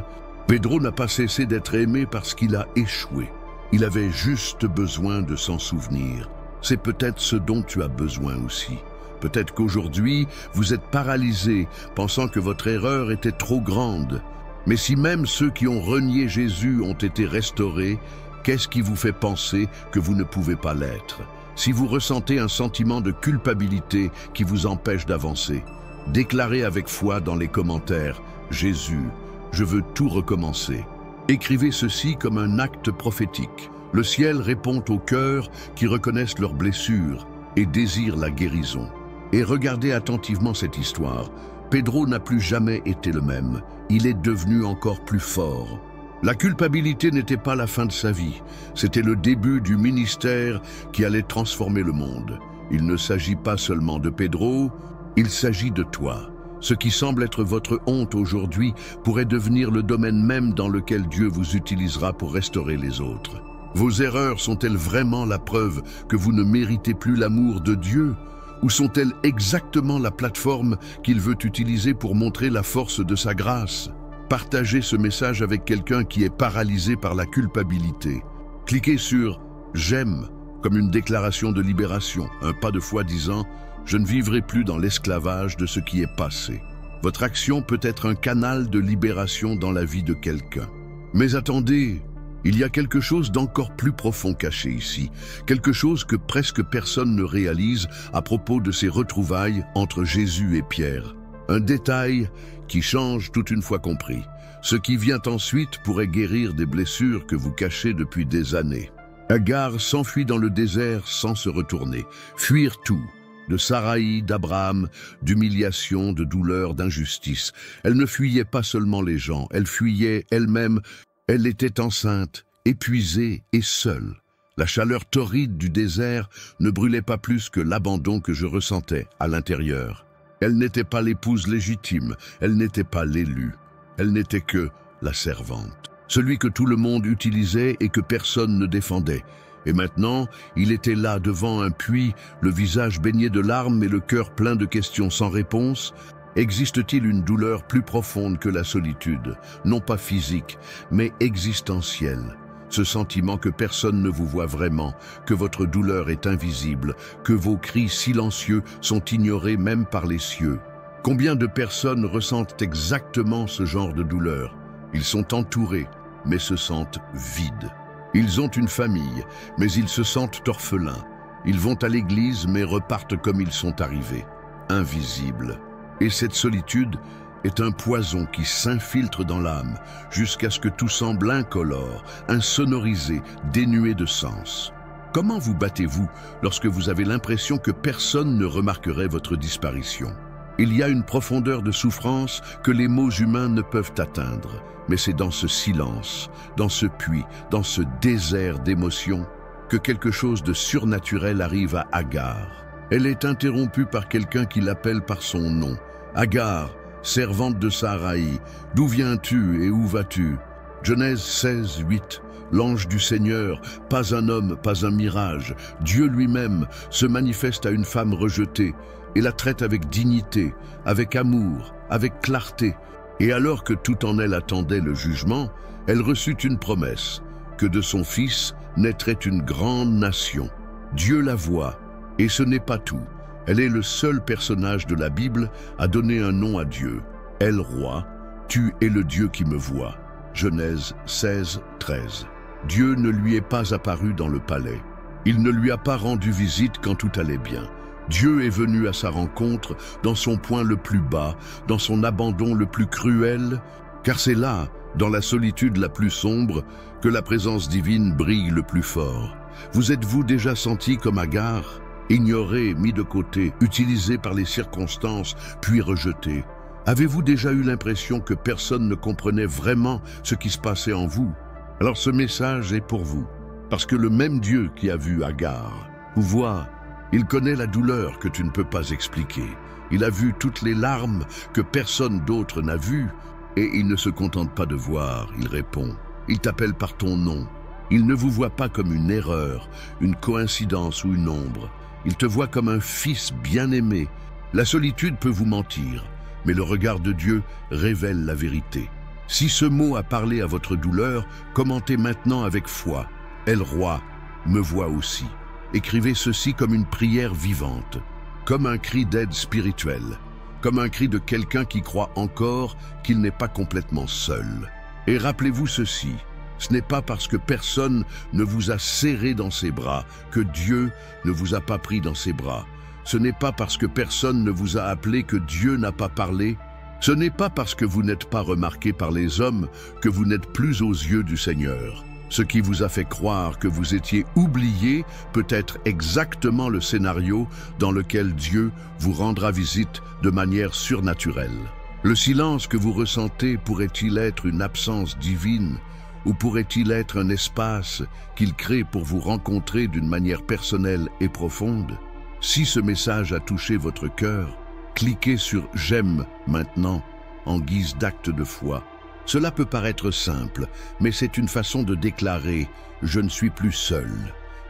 Pedro n'a pas cessé d'être aimé parce qu'il a échoué. Il avait juste besoin de s'en souvenir. C'est peut-être ce dont tu as besoin aussi. Peut-être qu'aujourd'hui, vous êtes paralysé, pensant que votre erreur était trop grande. Mais si même ceux qui ont renié Jésus ont été restaurés, qu'est-ce qui vous fait penser que vous ne pouvez pas l'être? Si vous ressentez un sentiment de culpabilité qui vous empêche d'avancer, déclarez avec foi dans les commentaires « Jésus, je veux tout recommencer ». Écrivez ceci comme un acte prophétique. Le ciel répond aux cœurs qui reconnaissent leurs blessures et désirent la guérison. Et regardez attentivement cette histoire. Pedro n'a plus jamais été le même. Il est devenu encore plus fort. La culpabilité n'était pas la fin de sa vie. C'était le début du ministère qui allait transformer le monde. Il ne s'agit pas seulement de Pedro, il s'agit de toi. Ce qui semble être votre honte aujourd'hui pourrait devenir le domaine même dans lequel Dieu vous utilisera pour restaurer les autres. Vos erreurs sont-elles vraiment la preuve que vous ne méritez plus l'amour de Dieu ? Ou sont-elles exactement la plateforme qu'il veut utiliser pour montrer la force de sa grâce? Partagez ce message avec quelqu'un qui est paralysé par la culpabilité. Cliquez sur « J'aime » comme une déclaration de libération, un pas de foi disant « Je ne vivrai plus dans l'esclavage de ce qui est passé ». Votre action peut être un canal de libération dans la vie de quelqu'un. Mais attendez, il y a quelque chose d'encore plus profond caché ici, quelque chose que presque personne ne réalise à propos de ces retrouvailles entre Jésus et Pierre. Un détail qui change toute une fois compris. Ce qui vient ensuite pourrait guérir des blessures que vous cachez depuis des années. Agar s'enfuit dans le désert sans se retourner, fuir tout, de Saraï, d'Abraham, d'humiliation, de douleur, d'injustice. Elle ne fuyait pas seulement les gens, elle fuyait elle-même. Elle était enceinte, épuisée et seule. La chaleur torride du désert ne brûlait pas plus que l'abandon que je ressentais à l'intérieur. Elle n'était pas l'épouse légitime, elle n'était pas l'élue. Elle n'était que la servante. Celui que tout le monde utilisait et que personne ne défendait. Et maintenant, il était là devant un puits, le visage baigné de larmes et le cœur plein de questions sans réponse. Existe-t-il une douleur plus profonde que la solitude, non pas physique, mais existentielle? Ce sentiment que personne ne vous voit vraiment, que votre douleur est invisible, que vos cris silencieux sont ignorés même par les cieux. Combien de personnes ressentent exactement ce genre de douleur? Ils sont entourés, mais se sentent vides. Ils ont une famille, mais ils se sentent orphelins. Ils vont à l'église, mais repartent comme ils sont arrivés, invisibles. Et cette solitude est un poison qui s'infiltre dans l'âme jusqu'à ce que tout semble incolore, insonorisé, dénué de sens. Comment vous battez-vous lorsque vous avez l'impression que personne ne remarquerait votre disparition? Il y a une profondeur de souffrance que les mots humains ne peuvent atteindre, mais c'est dans ce silence, dans ce puits, dans ce désert d'émotions, que quelque chose de surnaturel arrive à Agar. Elle est interrompue par quelqu'un qui l'appelle par son nom. Agar, servante de Saraï, d'où viens-tu et où vas-tu? Genèse 16, 8. L'ange du Seigneur, pas un homme, pas un mirage, Dieu lui-même se manifeste à une femme rejetée et la traite avec dignité, avec amour, avec clarté. Et alors que tout en elle attendait le jugement, elle reçut une promesse, que de son fils naîtrait une grande nation. Dieu la voit, et ce n'est pas tout. Elle est le seul personnage de la Bible à donner un nom à Dieu. Elle, roi, tu es le Dieu qui me voit. Genèse 16, 13. Dieu ne lui est pas apparu dans le palais. Il ne lui a pas rendu visite quand tout allait bien. Dieu est venu à sa rencontre dans son point le plus bas, dans son abandon le plus cruel, car c'est là, dans la solitude la plus sombre, que la présence divine brille le plus fort. Vous êtes-vous déjà senti comme Agar, ignoré, mis de côté, utilisé par les circonstances, puis rejeté? Avez-vous déjà eu l'impression que personne ne comprenait vraiment ce qui se passait en vous? Alors ce message est pour vous, parce que le même Dieu qui a vu Agar vous voit. Il connaît la douleur que tu ne peux pas expliquer. Il a vu toutes les larmes que personne d'autre n'a vues, et il ne se contente pas de voir, il répond. Il t'appelle par ton nom. Il ne vous voit pas comme une erreur, une coïncidence ou une ombre. Il te voit comme un fils bien-aimé. La solitude peut vous mentir, mais le regard de Dieu révèle la vérité. Si ce mot a parlé à votre douleur, commentez maintenant avec foi. Elle, roi, me voit aussi. Écrivez ceci comme une prière vivante, comme un cri d'aide spirituelle, comme un cri de quelqu'un qui croit encore qu'il n'est pas complètement seul. Et rappelez-vous ceci, ce n'est pas parce que personne ne vous a serré dans ses bras que Dieu ne vous a pas pris dans ses bras. Ce n'est pas parce que personne ne vous a appelé que Dieu n'a pas parlé. Ce n'est pas parce que vous n'êtes pas remarqué par les hommes que vous n'êtes plus aux yeux du Seigneur. Ce qui vous a fait croire que vous étiez oublié peut être exactement le scénario dans lequel Dieu vous rendra visite de manière surnaturelle. Le silence que vous ressentez pourrait-il être une absence divine ou pourrait-il être un espace qu'il crée pour vous rencontrer d'une manière personnelle et profonde? Si ce message a touché votre cœur, cliquez sur « J'aime » maintenant en guise d'acte de foi. Cela peut paraître simple, mais c'est une façon de déclarer « Je ne suis plus seul »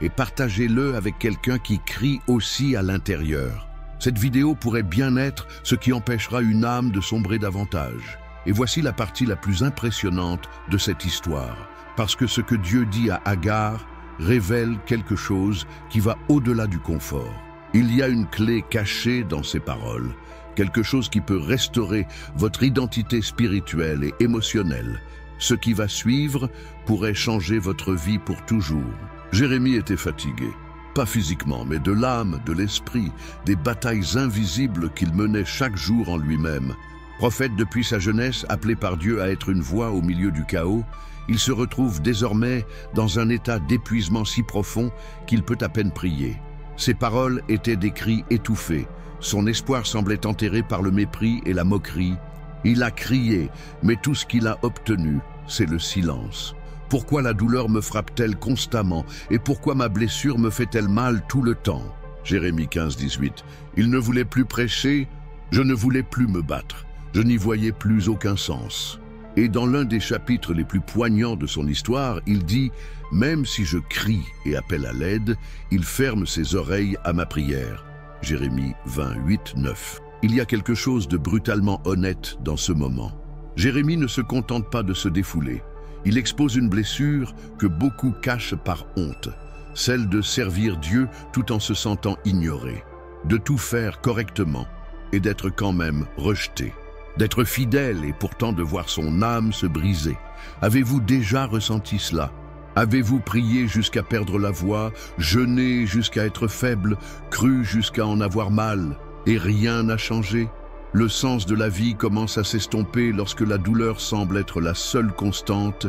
et partagez-le avec quelqu'un qui crie aussi à l'intérieur. Cette vidéo pourrait bien être ce qui empêchera une âme de sombrer davantage. Et voici la partie la plus impressionnante de cette histoire, parce que ce que Dieu dit à Agar révèle quelque chose qui va au-delà du confort. Il y a une clé cachée dans ces paroles, quelque chose qui peut restaurer votre identité spirituelle et émotionnelle. Ce qui va suivre pourrait changer votre vie pour toujours. Jérémie était fatigué, pas physiquement, mais de l'âme, de l'esprit, des batailles invisibles qu'il menait chaque jour en lui-même. Prophète depuis sa jeunesse, appelé par Dieu à être une voix au milieu du chaos, il se retrouve désormais dans un état d'épuisement si profond qu'il peut à peine prier. Ses paroles étaient des cris étouffés. Son espoir semblait enterré par le mépris et la moquerie. Il a crié, mais tout ce qu'il a obtenu, c'est le silence. Pourquoi la douleur me frappe-t-elle constamment et pourquoi ma blessure me fait-elle mal tout le temps? Jérémie 15, 18. Il ne voulait plus prêcher, je ne voulais plus me battre. Je n'y voyais plus aucun sens. Et dans l'un des chapitres les plus poignants de son histoire, il dit « Même si je crie et appelle à l'aide, il ferme ses oreilles à ma prière. » Jérémie 28, 9. Il y a quelque chose de brutalement honnête dans ce moment. Jérémie ne se contente pas de se défouler. Il expose une blessure que beaucoup cachent par honte, celle de servir Dieu tout en se sentant ignoré, de tout faire correctement et d'être quand même rejeté, d'être fidèle et pourtant de voir son âme se briser. Avez-vous déjà ressenti cela? Avez-vous prié jusqu'à perdre la voix, jeûné jusqu'à être faible, cru jusqu'à en avoir mal, et rien n'a changé? Le sens de la vie commence à s'estomper lorsque la douleur semble être la seule constante.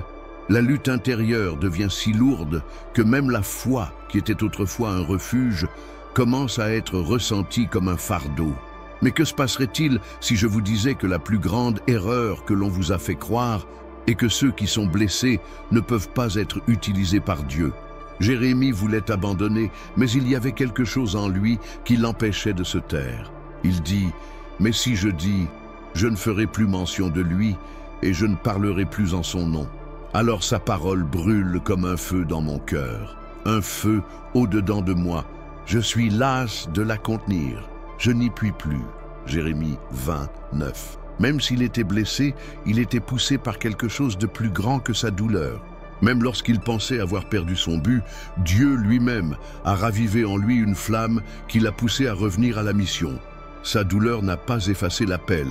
La lutte intérieure devient si lourde que même la foi, qui était autrefois un refuge, commence à être ressentie comme un fardeau. Mais que se passerait-il si je vous disais que la plus grande erreur que l'on vous a fait croire est que ceux qui sont blessés ne peuvent pas être utilisés par Dieu? Jérémie voulait abandonner, mais il y avait quelque chose en lui qui l'empêchait de se taire. Il dit « Mais si je dis, je ne ferai plus mention de lui et je ne parlerai plus en son nom. » Alors sa parole brûle comme un feu dans mon cœur, un feu au-dedans de moi. Je suis las de la contenir. Je n'y puis plus. Jérémie 29. Même s'il était blessé, il était poussé par quelque chose de plus grand que sa douleur. Même lorsqu'il pensait avoir perdu son but, Dieu lui-même a ravivé en lui une flamme qui l'a poussé à revenir à la mission. Sa douleur n'a pas effacé l'appel.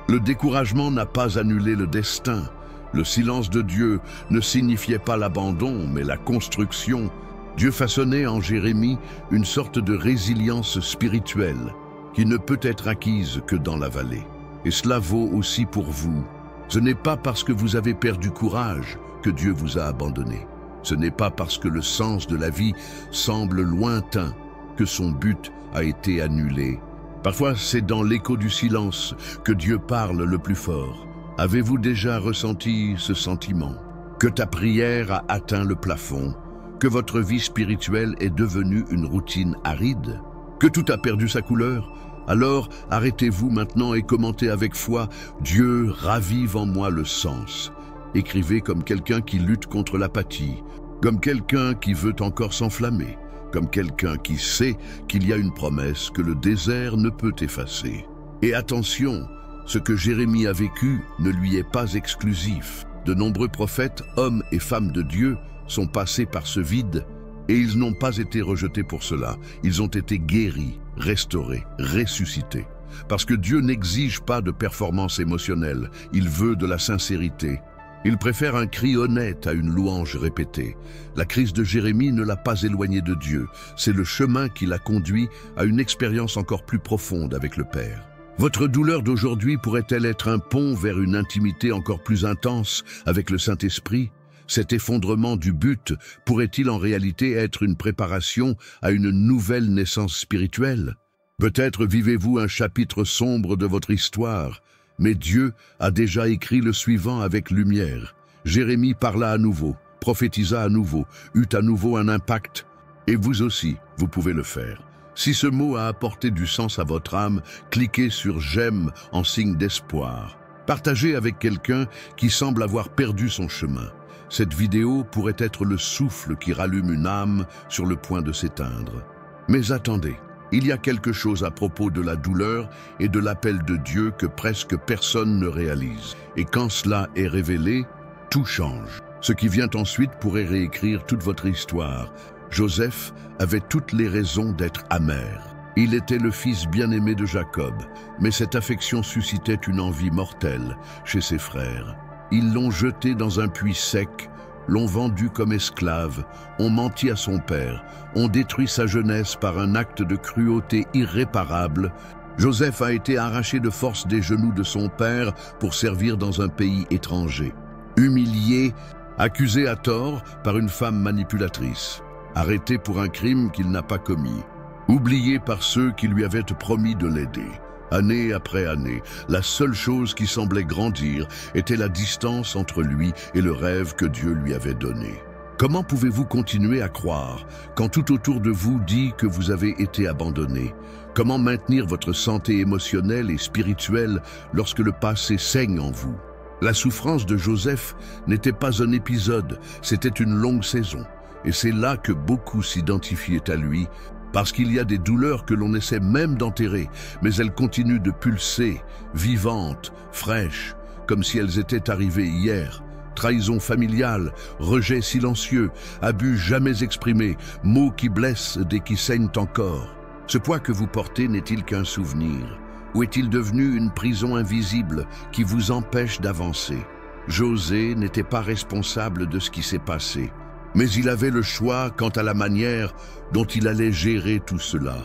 Le découragement n'a pas annulé le destin. Le silence de Dieu ne signifiait pas l'abandon, mais la construction. Dieu façonnait en Jérémie une sorte de résilience spirituelle qui ne peut être acquise que dans la vallée. Et cela vaut aussi pour vous. Ce n'est pas parce que vous avez perdu courage que Dieu vous a abandonné. Ce n'est pas parce que le sens de la vie semble lointain que son but a été annulé. Parfois, c'est dans l'écho du silence que Dieu parle le plus fort. Avez-vous déjà ressenti ce sentiment? Que ta prière a atteint le plafond? Que votre vie spirituelle est devenue une routine aride? Que tout a perdu sa couleur? Alors, arrêtez-vous maintenant et commentez avec foi « Dieu ravive en moi le sens ». Écrivez comme quelqu'un qui lutte contre l'apathie, comme quelqu'un qui veut encore s'enflammer, comme quelqu'un qui sait qu'il y a une promesse que le désert ne peut effacer. Et attention, ce que Jérémie a vécu ne lui est pas exclusif. De nombreux prophètes, hommes et femmes de Dieu, sont passés par ce vide et ils n'ont pas été rejetés pour cela. Ils ont été guéris, restaurés, ressuscités. Parce que Dieu n'exige pas de performance émotionnelle, il veut de la sincérité. Il préfère un cri honnête à une louange répétée. La crise de Jérémie ne l'a pas éloigné de Dieu. C'est le chemin qui l'a conduit à une expérience encore plus profonde avec le Père. Votre douleur d'aujourd'hui pourrait-elle être un pont vers une intimité encore plus intense avec le Saint-Esprit? Cet effondrement du but pourrait-il en réalité être une préparation à une nouvelle naissance spirituelle? Peut-être vivez-vous un chapitre sombre de votre histoire, mais Dieu a déjà écrit le suivant avec lumière. Jérémie parla à nouveau, prophétisa à nouveau, eut à nouveau un impact, et vous aussi, vous pouvez le faire. Si ce mot a apporté du sens à votre âme, cliquez sur « J'aime » en signe d'espoir. Partagez avec quelqu'un qui semble avoir perdu son chemin. Cette vidéo pourrait être le souffle qui rallume une âme sur le point de s'éteindre. Mais attendez. Il y a quelque chose à propos de la douleur et de l'appel de Dieu que presque personne ne réalise. Et quand cela est révélé, tout change. Ce qui vient ensuite pourrait réécrire toute votre histoire. Joseph avait toutes les raisons d'être amer. Il était le fils bien-aimé de Jacob, mais cette affection suscitait une envie mortelle chez ses frères. Ils l'ont jeté dans un puits sec, l'ont vendu comme esclave, ont menti à son père, ont détruit sa jeunesse par un acte de cruauté irréparable. Joseph a été arraché de force des genoux de son père pour servir dans un pays étranger. Humilié, accusé à tort par une femme manipulatrice, arrêté pour un crime qu'il n'a pas commis, oublié par ceux qui lui avaient promis de l'aider. Année après année, la seule chose qui semblait grandir était la distance entre lui et le rêve que Dieu lui avait donné. Comment pouvez-vous continuer à croire quand tout autour de vous dit que vous avez été abandonné? Comment maintenir votre santé émotionnelle et spirituelle lorsque le passé saigne en vous? La souffrance de Joseph n'était pas un épisode, c'était une longue saison. Et c'est là que beaucoup s'identifiaient à lui, parce qu'il y a des douleurs que l'on essaie même d'enterrer, mais elles continuent de pulser, vivantes, fraîches, comme si elles étaient arrivées hier. Trahison familiale, rejet silencieux, abus jamais exprimés, mots qui blessent dès qu'ils saignent encore. Ce poids que vous portez n'est-il qu'un souvenir? Ou est-il devenu une prison invisible qui vous empêche d'avancer? José n'était pas responsable de ce qui s'est passé, mais il avait le choix quant à la manière dont il allait gérer tout cela.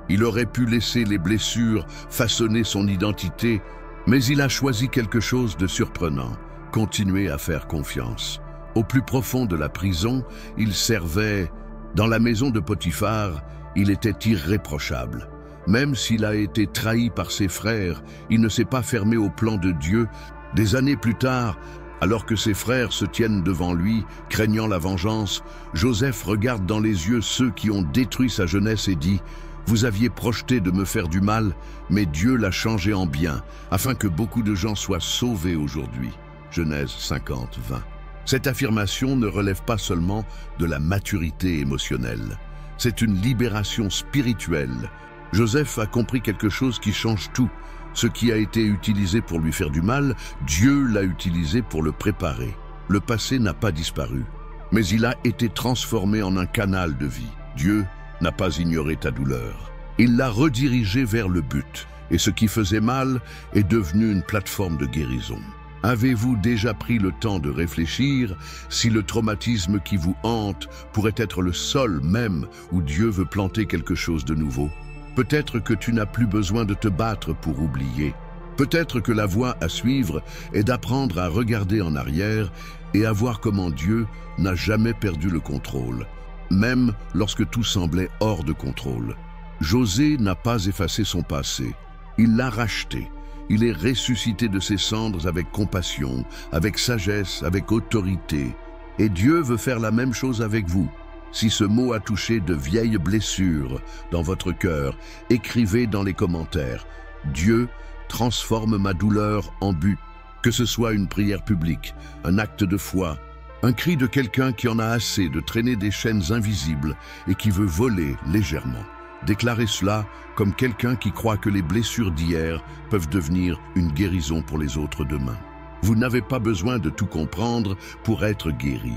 Il aurait pu laisser les blessures façonner son identité, mais il a choisi quelque chose de surprenant, continuer à faire confiance. Au plus profond de la prison, il servait. Dans la maison de Potiphar, il était irréprochable. Même s'il a été trahi par ses frères, il ne s'est pas fermé au plan de Dieu. Des années plus tard, alors que ses frères se tiennent devant lui, craignant la vengeance, Joseph regarde dans les yeux ceux qui ont détruit sa jeunesse et dit « Vous aviez projeté de me faire du mal, mais Dieu l'a changé en bien, afin que beaucoup de gens soient sauvés aujourd'hui. » Genèse 50, 20. Cette affirmation ne relève pas seulement de la maturité émotionnelle. C'est une libération spirituelle. Joseph a compris quelque chose qui change tout. Ce qui a été utilisé pour lui faire du mal, Dieu l'a utilisé pour le préparer. Le passé n'a pas disparu, mais il a été transformé en un canal de vie. Dieu n'a pas ignoré ta douleur. Il l'a redirigé vers le but, et ce qui faisait mal est devenu une plateforme de guérison. Avez-vous déjà pris le temps de réfléchir si le traumatisme qui vous hante pourrait être le sol même où Dieu veut planter quelque chose de nouveau? Peut-être que tu n'as plus besoin de te battre pour oublier. Peut-être que la voie à suivre est d'apprendre à regarder en arrière et à voir comment Dieu n'a jamais perdu le contrôle, même lorsque tout semblait hors de contrôle. José n'a pas effacé son passé, il l'a racheté. Il est ressuscité de ses cendres avec compassion, avec sagesse, avec autorité. Et Dieu veut faire la même chose avec vous. Si ce mot a touché de vieilles blessures dans votre cœur, écrivez dans les commentaires « Dieu transforme ma douleur en but ». Que ce soit une prière publique, un acte de foi, un cri de quelqu'un qui en a assez de traîner des chaînes invisibles et qui veut voler légèrement. Déclarez cela comme quelqu'un qui croit que les blessures d'hier peuvent devenir une guérison pour les autres demain. Vous n'avez pas besoin de tout comprendre pour être guéri,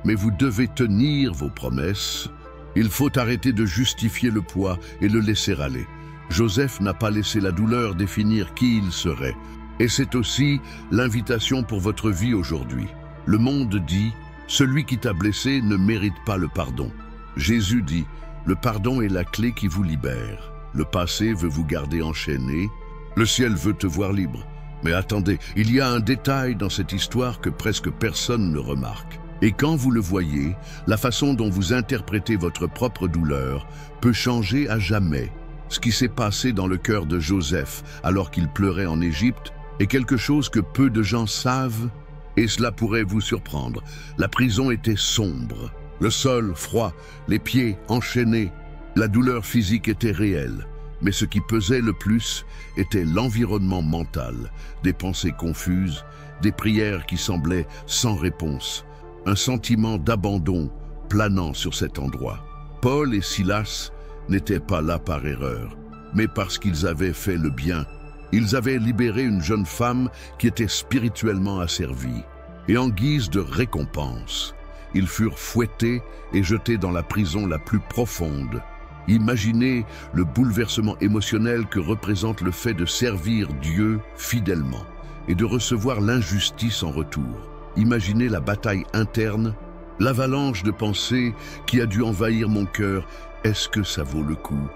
mais vous devez tenir vos promesses. Il faut arrêter de justifier le poids et le laisser aller. Joseph n'a pas laissé la douleur définir qui il serait. Et c'est aussi l'invitation pour votre vie aujourd'hui. Le monde dit « Celui qui t'a blessé ne mérite pas le pardon ». Jésus dit « Le pardon est la clé qui vous libère. Le passé veut vous garder enchaîné. Le ciel veut te voir libre. Mais attendez, il y a un détail dans cette histoire que presque personne ne remarque. Et quand vous le voyez, la façon dont vous interprétez votre propre douleur peut changer à jamais. Ce qui s'est passé dans le cœur de Joseph alors qu'il pleurait en Égypte est quelque chose que peu de gens savent, et cela pourrait vous surprendre. La prison était sombre, le sol froid, les pieds enchaînés. La douleur physique était réelle, mais ce qui pesait le plus était l'environnement mental, des pensées confuses, des prières qui semblaient sans réponse, un sentiment d'abandon planant sur cet endroit. Paul et Silas n'étaient pas là par erreur, mais parce qu'ils avaient fait le bien. Ils avaient libéré une jeune femme qui était spirituellement asservie. Et en guise de récompense, ils furent fouettés et jetés dans la prison la plus profonde. Imaginez le bouleversement émotionnel que représente le fait de servir Dieu fidèlement et de recevoir l'injustice en retour. Imaginez la bataille interne, l'avalanche de pensées qui a dû envahir mon cœur. Est-ce que ça vaut le coup?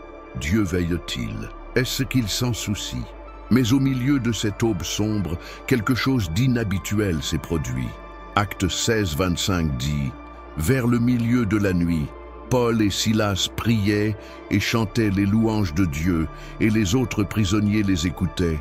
Dieu veille-t-il? Est-ce qu'il s'en soucie? Mais au milieu de cette aube sombre, quelque chose d'inhabituel s'est produit. Acte 16, 25 dit « Vers le milieu de la nuit, Paul et Silas priaient et chantaient les louanges de Dieu, et les autres prisonniers les écoutaient. »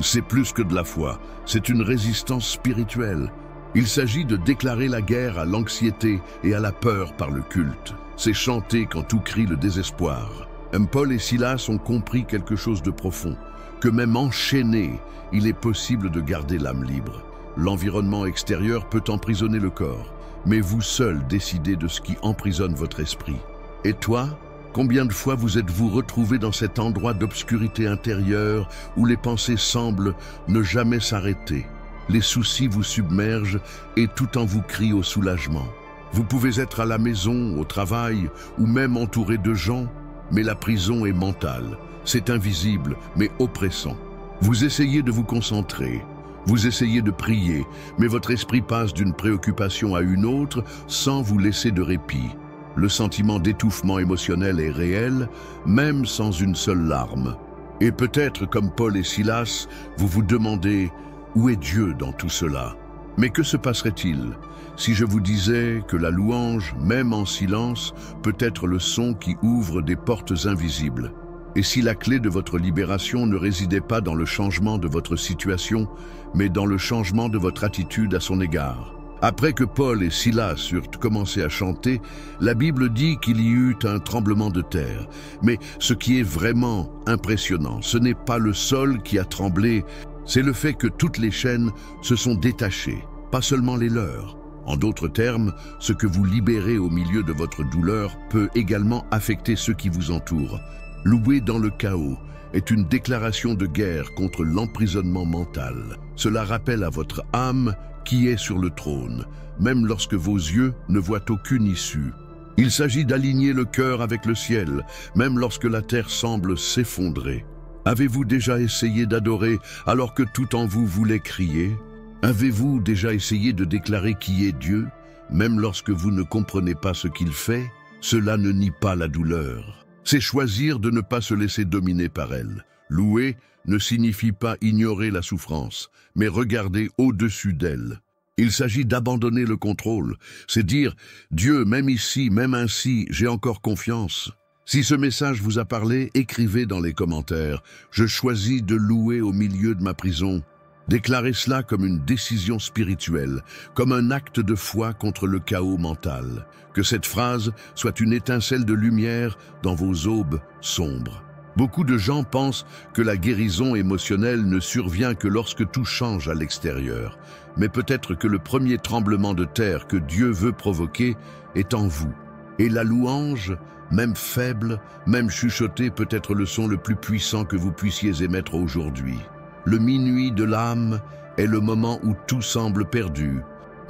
C'est plus que de la foi, c'est une résistance spirituelle. Il s'agit de déclarer la guerre à l'anxiété et à la peur par le culte. C'est chanter quand tout crie le désespoir. Paul et Silas ont compris quelque chose de profond, que même enchaîné, il est possible de garder l'âme libre. L'environnement extérieur peut emprisonner le corps, mais vous seul décidez de ce qui emprisonne votre esprit. Et toi, combien de fois vous êtes-vous retrouvé dans cet endroit d'obscurité intérieure où les pensées semblent ne jamais s'arrêter? Les soucis vous submergent et tout en vous crie au soulagement. Vous pouvez être à la maison, au travail ou même entouré de gens, mais la prison est mentale. C'est invisible, mais oppressant. Vous essayez de vous concentrer, vous essayez de prier, mais votre esprit passe d'une préoccupation à une autre sans vous laisser de répit. Le sentiment d'étouffement émotionnel est réel, même sans une seule larme. Et peut-être, comme Paul et Silas, vous vous demandez « Où est Dieu dans tout cela ?» Mais que se passerait-il si je vous disais que la louange, même en silence, peut être le son qui ouvre des portes invisibles? Et si la clé de votre libération ne résidait pas dans le changement de votre situation, mais dans le changement de votre attitude à son égard? Après que Paul et Silas eurent commencé à chanter, la Bible dit qu'il y eut un tremblement de terre. Mais ce qui est vraiment impressionnant, ce n'est pas le sol qui a tremblé, c'est le fait que toutes les chaînes se sont détachées, pas seulement les leurs. En d'autres termes, ce que vous libérez au milieu de votre douleur peut également affecter ceux qui vous entourent. Louer dans le chaos est une déclaration de guerre contre l'emprisonnement mental. Cela rappelle à votre âme qui est sur le trône, même lorsque vos yeux ne voient aucune issue. Il s'agit d'aligner le cœur avec le ciel, même lorsque la terre semble s'effondrer. Avez-vous déjà essayé d'adorer alors que tout en vous voulait crier? Avez-vous déjà essayé de déclarer qui est Dieu, même lorsque vous ne comprenez pas ce qu'il fait? Cela ne nie pas la douleur. C'est choisir de ne pas se laisser dominer par elle. Louer ne signifie pas ignorer la souffrance, mais regarder au-dessus d'elle. Il s'agit d'abandonner le contrôle. C'est dire « Dieu, même ici, même ainsi, j'ai encore confiance ». Si ce message vous a parlé, écrivez dans les commentaires « Je choisis de louer au milieu de ma prison ». Déclarez cela comme une décision spirituelle, comme un acte de foi contre le chaos mental. Que cette phrase soit une étincelle de lumière dans vos aubes sombres. Beaucoup de gens pensent que la guérison émotionnelle ne survient que lorsque tout change à l'extérieur. Mais peut-être que le premier tremblement de terre que Dieu veut provoquer est en vous. Et la louange, même faible, même chuchotée, peut être le son le plus puissant que vous puissiez émettre aujourd'hui. Le minuit de l'âme est le moment où tout semble perdu,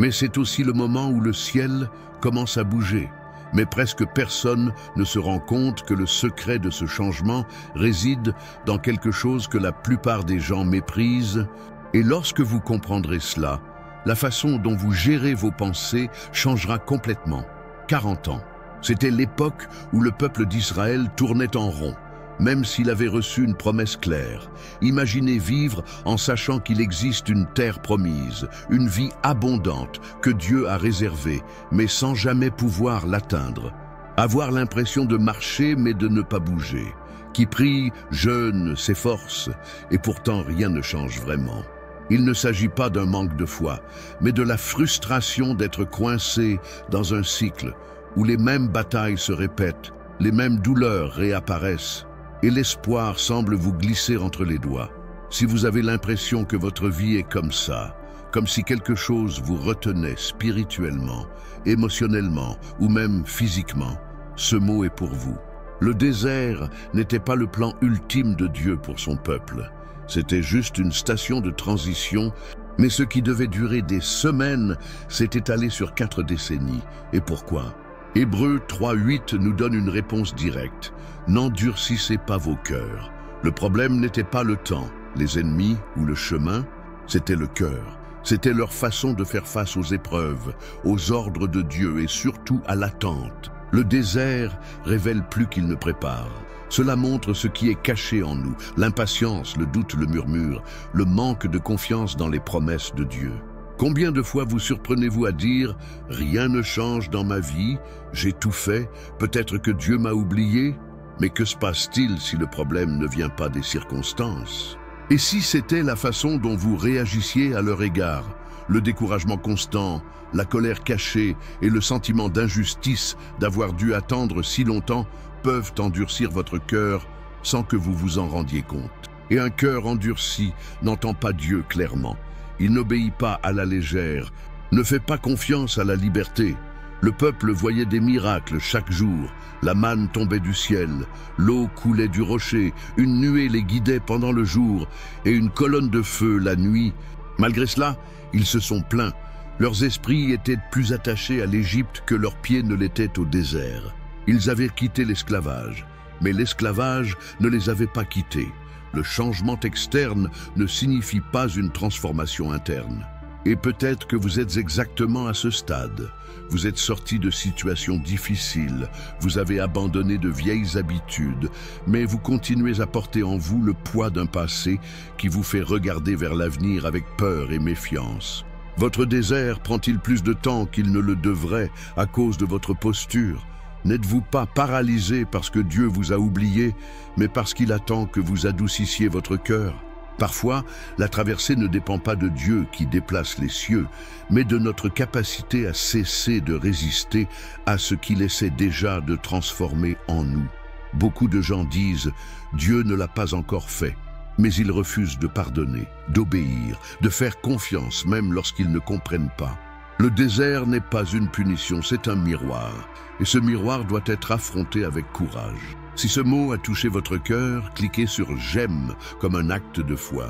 mais c'est aussi le moment où le ciel commence à bouger. Mais presque personne ne se rend compte que le secret de ce changement réside dans quelque chose que la plupart des gens méprisent. Et lorsque vous comprendrez cela, la façon dont vous gérez vos pensées changera complètement. 40 ans, c'était l'époque où le peuple d'Israël tournait en rond, même s'il avait reçu une promesse claire. Imaginez vivre en sachant qu'il existe une terre promise, une vie abondante que Dieu a réservée, mais sans jamais pouvoir l'atteindre. Avoir l'impression de marcher mais de ne pas bouger. Qui prie, jeûne, s'efforce, et pourtant rien ne change vraiment. Il ne s'agit pas d'un manque de foi, mais de la frustration d'être coincé dans un cycle où les mêmes batailles se répètent, les mêmes douleurs réapparaissent, et l'espoir semble vous glisser entre les doigts. Si vous avez l'impression que votre vie est comme ça, comme si quelque chose vous retenait spirituellement, émotionnellement ou même physiquement, ce mot est pour vous. Le désert n'était pas le plan ultime de Dieu pour son peuple. C'était juste une station de transition, mais ce qui devait durer des semaines s'est étalé sur 4 décennies. Et pourquoi? Hébreux 3:8 nous donne une réponse directe. N'endurcissez pas vos cœurs. Le problème n'était pas le temps, les ennemis ou le chemin, c'était le cœur. C'était leur façon de faire face aux épreuves, aux ordres de Dieu et surtout à l'attente. Le désert révèle plus qu'il ne prépare. Cela montre ce qui est caché en nous, l'impatience, le doute, le murmure, le manque de confiance dans les promesses de Dieu. Combien de fois vous surprenez-vous à dire « Rien ne change dans ma vie, j'ai tout fait, peut-être que Dieu m'a oublié ?» Mais que se passe-t-il si le problème ne vient pas des circonstances? Et si c'était la façon dont vous réagissiez à leur égard? Le découragement constant, la colère cachée et le sentiment d'injustice d'avoir dû attendre si longtemps peuvent endurcir votre cœur sans que vous vous en rendiez compte. Et un cœur endurci n'entend pas Dieu clairement. Il n'obéit pas à la légère, ne fait pas confiance à la liberté. Le peuple voyait des miracles chaque jour. La manne tombait du ciel, l'eau coulait du rocher, une nuée les guidait pendant le jour et une colonne de feu la nuit. Malgré cela, ils se sont plaints. Leurs esprits étaient plus attachés à l'Égypte que leurs pieds ne l'étaient au désert. Ils avaient quitté l'esclavage, mais l'esclavage ne les avait pas quittés. Le changement externe ne signifie pas une transformation interne. Et peut-être que vous êtes exactement à ce stade. Vous êtes sorti de situations difficiles, vous avez abandonné de vieilles habitudes, mais vous continuez à porter en vous le poids d'un passé qui vous fait regarder vers l'avenir avec peur et méfiance. Votre désert prend-il plus de temps qu'il ne le devrait à cause de votre posture? N'êtes-vous pas paralysé parce que Dieu vous a oublié, mais parce qu'il attend que vous adoucissiez votre cœur? Parfois, la traversée ne dépend pas de Dieu qui déplace les cieux, mais de notre capacité à cesser de résister à ce qu'il essaie déjà de transformer en nous. Beaucoup de gens disent « Dieu ne l'a pas encore fait », mais ils refusent de pardonner, d'obéir, de faire confiance même lorsqu'ils ne comprennent pas. Le désert n'est pas une punition, c'est un miroir. Et ce miroir doit être affronté avec courage. Si ce mot a touché votre cœur, cliquez sur « J'aime » comme un acte de foi.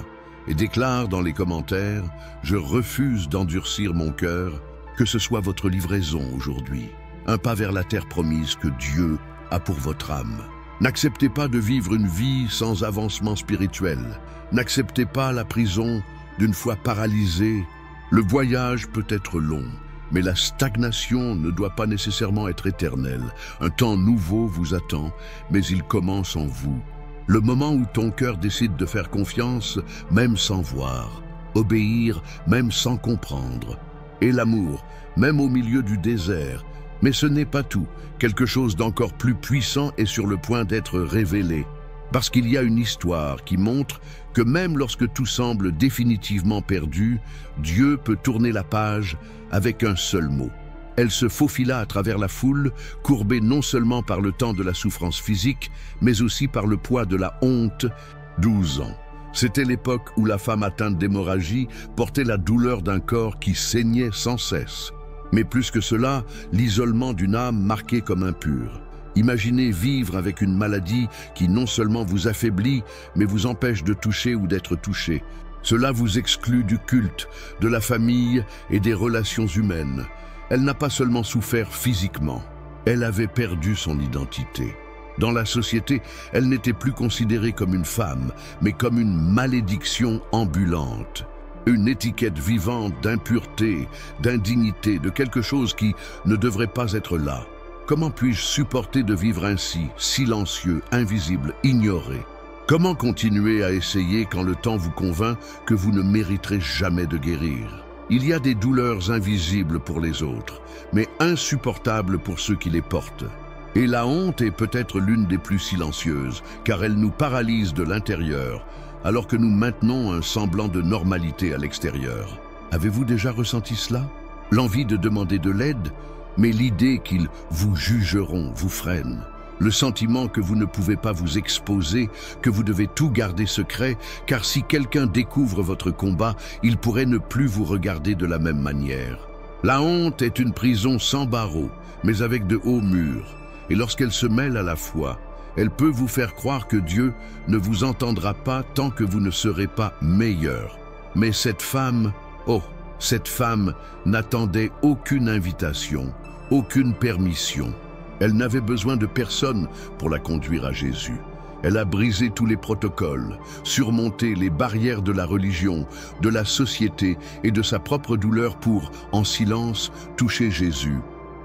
Et déclare dans les commentaires « Je refuse d'endurcir mon cœur », que ce soit votre livraison aujourd'hui. Un pas vers la terre promise que Dieu a pour votre âme. N'acceptez pas de vivre une vie sans avancement spirituel. N'acceptez pas la prison d'une foi paralysée. Le voyage peut être long, mais la stagnation ne doit pas nécessairement être éternelle. Un temps nouveau vous attend, mais il commence en vous. Le moment où ton cœur décide de faire confiance, même sans voir. Obéir, même sans comprendre. Et l'amour, même au milieu du désert. Mais ce n'est pas tout. Quelque chose d'encore plus puissant est sur le point d'être révélé. Parce qu'il y a une histoire qui montre que même lorsque tout semble définitivement perdu, Dieu peut tourner la page avec un seul mot. Elle se faufila à travers la foule, courbée non seulement par le temps de la souffrance physique, mais aussi par le poids de la honte. 12 ans. C'était l'époque où la femme atteinte d'hémorragie portait la douleur d'un corps qui saignait sans cesse. Mais plus que cela, l'isolement d'une âme marquée comme impure. Imaginez vivre avec une maladie qui non seulement vous affaiblit, mais vous empêche de toucher ou d'être touché. Cela vous exclut du culte, de la famille et des relations humaines. Elle n'a pas seulement souffert physiquement, elle avait perdu son identité. Dans la société, elle n'était plus considérée comme une femme, mais comme une malédiction ambulante. Une étiquette vivante d'impureté, d'indignité, de quelque chose qui ne devrait pas être là. Comment puis-je supporter de vivre ainsi, silencieux, invisible, ignoré? Comment continuer à essayer quand le temps vous convainc que vous ne mériterez jamais de guérir? Il y a des douleurs invisibles pour les autres, mais insupportables pour ceux qui les portent. Et la honte est peut-être l'une des plus silencieuses, car elle nous paralyse de l'intérieur, alors que nous maintenons un semblant de normalité à l'extérieur. Avez-vous déjà ressenti cela? L'envie de demander de l'aide, mais l'idée qu'ils vous jugeront vous freine. Le sentiment que vous ne pouvez pas vous exposer, que vous devez tout garder secret, car si quelqu'un découvre votre combat, il pourrait ne plus vous regarder de la même manière. La honte est une prison sans barreaux, mais avec de hauts murs. Et lorsqu'elle se mêle à la foi, elle peut vous faire croire que Dieu ne vous entendra pas tant que vous ne serez pas meilleur. Mais cette femme, cette femme n'attendait aucune invitation, aucune permission. Elle n'avait besoin de personne pour la conduire à Jésus. Elle a brisé tous les protocoles, surmonté les barrières de la religion, de la société et de sa propre douleur pour, en silence, toucher Jésus.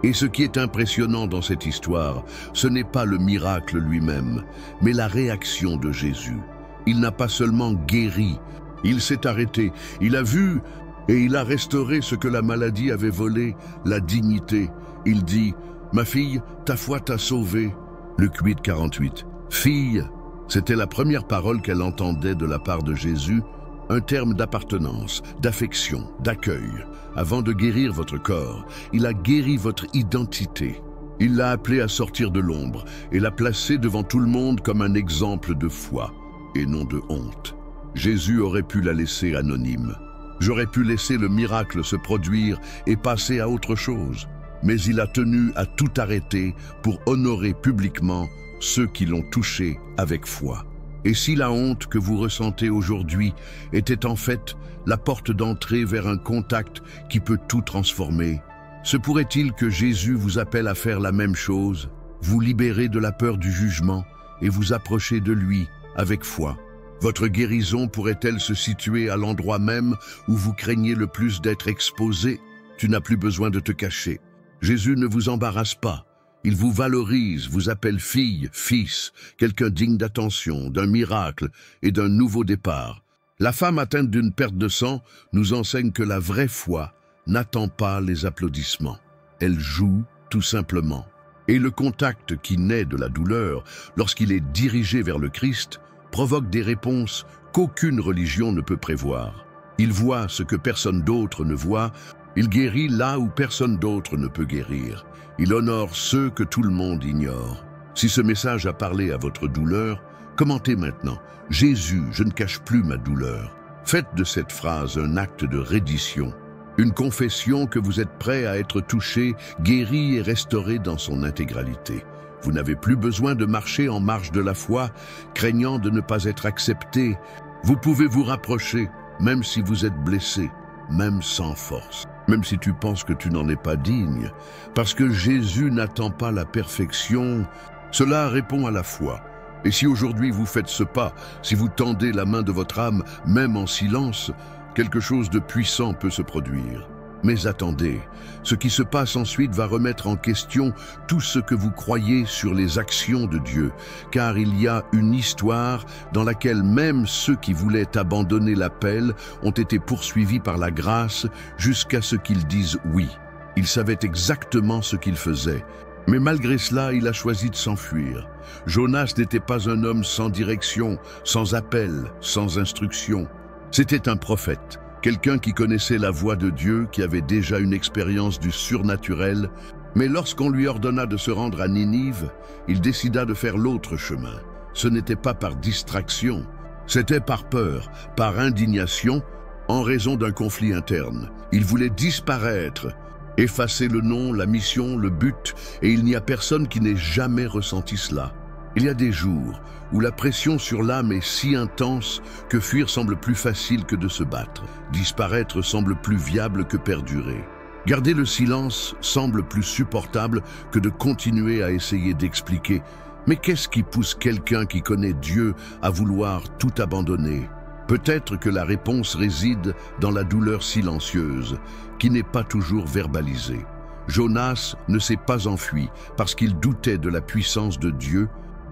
Et ce qui est impressionnant dans cette histoire, ce n'est pas le miracle lui-même, mais la réaction de Jésus. Il n'a pas seulement guéri, il s'est arrêté, il a vu et il a restauré ce que la maladie avait volé, la dignité. Il dit « Ma fille, ta foi t'a sauvée ». Luc 8, 48. « Fille », c'était la première parole qu'elle entendait de la part de Jésus, un terme d'appartenance, d'affection, d'accueil. Avant de guérir votre corps, il a guéri votre identité. Il l'a appelée à sortir de l'ombre et l'a placée devant tout le monde comme un exemple de foi et non de honte. Jésus aurait pu la laisser anonyme. J'aurais pu laisser le miracle se produire et passer à autre chose. Mais il a tenu à tout arrêter pour honorer publiquement ceux qui l'ont touché avec foi. Et si la honte que vous ressentez aujourd'hui était en fait la porte d'entrée vers un contact qui peut tout transformer, se pourrait-il que Jésus vous appelle à faire la même chose, vous libérer de la peur du jugement et vous approcher de lui avec foi? Votre guérison pourrait-elle se situer à l'endroit même où vous craignez le plus d'être exposé? Tu n'as plus besoin de te cacher. Jésus ne vous embarrasse pas. Il vous valorise, vous appelle fille, fils, quelqu'un digne d'attention, d'un miracle et d'un nouveau départ. La femme atteinte d'une perte de sang nous enseigne que la vraie foi n'attend pas les applaudissements. Elle joue tout simplement. Et le contact qui naît de la douleur, lorsqu'il est dirigé vers le Christ, provoque des réponses qu'aucune religion ne peut prévoir. Il voit ce que personne d'autre ne voit, il guérit là où personne d'autre ne peut guérir. Il honore ceux que tout le monde ignore. Si ce message a parlé à votre douleur, commentez maintenant « Jésus, je ne cache plus ma douleur ». Faites de cette phrase un acte de reddition. Une confession que vous êtes prêt à être touché, guéri et restauré dans son intégralité. Vous n'avez plus besoin de marcher en marge de la foi, craignant de ne pas être accepté. Vous pouvez vous rapprocher, même si vous êtes blessé, même sans force, même si tu penses que tu n'en es pas digne. Parce que Jésus n'attend pas la perfection, cela répond à la foi. Et si aujourd'hui vous faites ce pas, si vous tendez la main de votre âme, même en silence, quelque chose de puissant peut se produire. Mais attendez, ce qui se passe ensuite va remettre en question tout ce que vous croyez sur les actions de Dieu, car il y a une histoire dans laquelle même ceux qui voulaient abandonner l'appel ont été poursuivis par la grâce jusqu'à ce qu'ils disent oui. Ils savaient exactement ce qu'ils faisaient. Mais malgré cela, il a choisi de s'enfuir. Jonas n'était pas un homme sans direction, sans appel, sans instruction. C'était un prophète, quelqu'un qui connaissait la voix de Dieu, qui avait déjà une expérience du surnaturel. Mais lorsqu'on lui ordonna de se rendre à Ninive, il décida de faire l'autre chemin. Ce n'était pas par distraction, c'était par peur, par indignation, en raison d'un conflit interne. Il voulait disparaître, effacer le nom, la mission, le but, et il n'y a personne qui n'ait jamais ressenti cela. Il y a des jours où la pression sur l'âme est si intense que fuir semble plus facile que de se battre. Disparaître semble plus viable que perdurer. Garder le silence semble plus supportable que de continuer à essayer d'expliquer. Mais qu'est-ce qui pousse quelqu'un qui connaît Dieu à vouloir tout abandonner? Peut-être que la réponse réside dans la douleur silencieuse, qui n'est pas toujours verbalisée. Jonas ne s'est pas enfui parce qu'il doutait de la puissance de Dieu,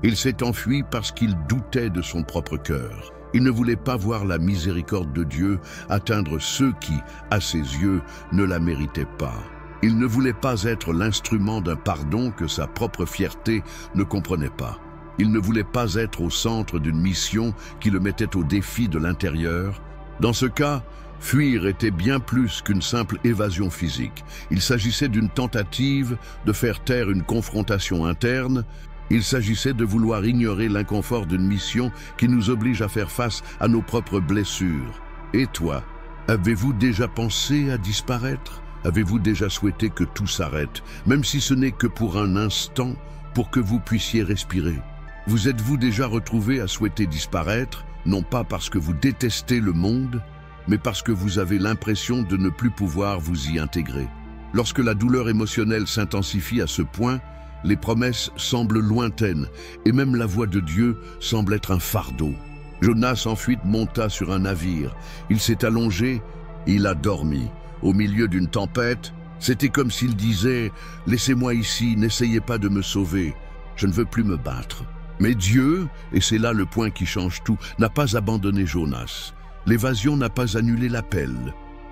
il s'est enfui parce qu'il doutait de son propre cœur. Il ne voulait pas voir la miséricorde de Dieu atteindre ceux qui, à ses yeux, ne la méritaient pas. Il ne voulait pas être l'instrument d'un pardon que sa propre fierté ne comprenait pas. Il ne voulait pas être au centre d'une mission qui le mettait au défi de l'intérieur. Dans ce cas, fuir était bien plus qu'une simple évasion physique. Il s'agissait d'une tentative de faire taire une confrontation interne. Il s'agissait de vouloir ignorer l'inconfort d'une mission qui nous oblige à faire face à nos propres blessures. Et toi, avez-vous déjà pensé à disparaître? Avez-vous déjà souhaité que tout s'arrête, même si ce n'est que pour un instant, pour que vous puissiez respirer? Vous êtes-vous déjà retrouvé à souhaiter disparaître, non pas parce que vous détestez le monde, mais parce que vous avez l'impression de ne plus pouvoir vous y intégrer? Lorsque la douleur émotionnelle s'intensifie à ce point, les promesses semblent lointaines et même la voix de Dieu semble être un fardeau. Jonas en fuite monta sur un navire. Il s'est allongé, il a dormi. Au milieu d'une tempête, c'était comme s'il disait « Laissez-moi ici, n'essayez pas de me sauver, je ne veux plus me battre ». Mais Dieu, et c'est là le point qui change tout, n'a pas abandonné Jonas. L'évasion n'a pas annulé l'appel.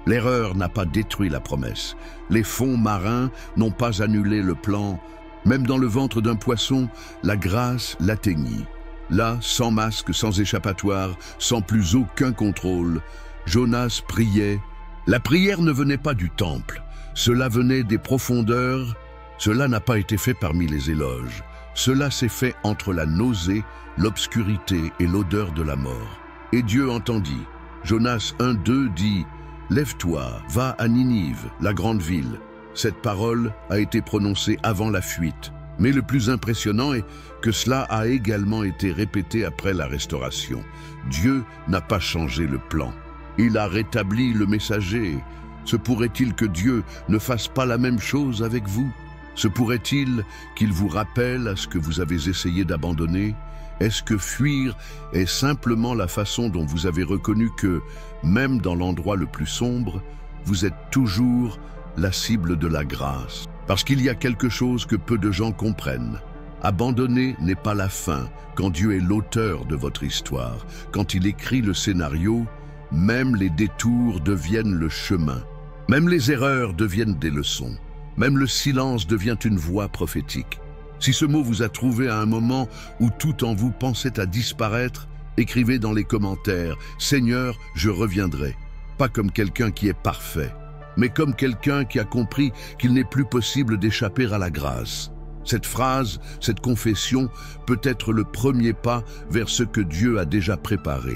L'erreur n'a pas détruit la promesse. Les fonds marins n'ont pas annulé le plan. Même dans le ventre d'un poisson, la grâce l'atteignit. Là, sans masque, sans échappatoire, sans plus aucun contrôle, Jonas priait. La prière ne venait pas du temple, cela venait des profondeurs. Cela n'a pas été fait parmi les éloges. Cela s'est fait entre la nausée, l'obscurité et l'odeur de la mort. Et Dieu entendit. Jonas 1:2 dit « Lève-toi, va à Ninive, la grande ville ». Cette parole a été prononcée avant la fuite. Mais le plus impressionnant est que cela a également été répété après la restauration. Dieu n'a pas changé le plan. Il a rétabli le messager. Se pourrait-il que Dieu ne fasse pas la même chose avec vous? Se pourrait-il qu'il vous rappelle à ce que vous avez essayé d'abandonner? Est-ce que fuir est simplement la façon dont vous avez reconnu que, même dans l'endroit le plus sombre, vous êtes toujours la cible de la grâce? Parce qu'il y a quelque chose que peu de gens comprennent. Abandonner n'est pas la fin quand Dieu est l'auteur de votre histoire. Quand il écrit le scénario, même les détours deviennent le chemin. Même les erreurs deviennent des leçons. Même le silence devient une voix prophétique. Si ce mot vous a trouvé à un moment où tout en vous pensait à disparaître, écrivez dans les commentaires « Seigneur, je reviendrai ». Pas comme quelqu'un qui est parfait, mais comme quelqu'un qui a compris qu'il n'est plus possible d'échapper à la grâce. Cette phrase, cette confession peut être le premier pas vers ce que Dieu a déjà préparé.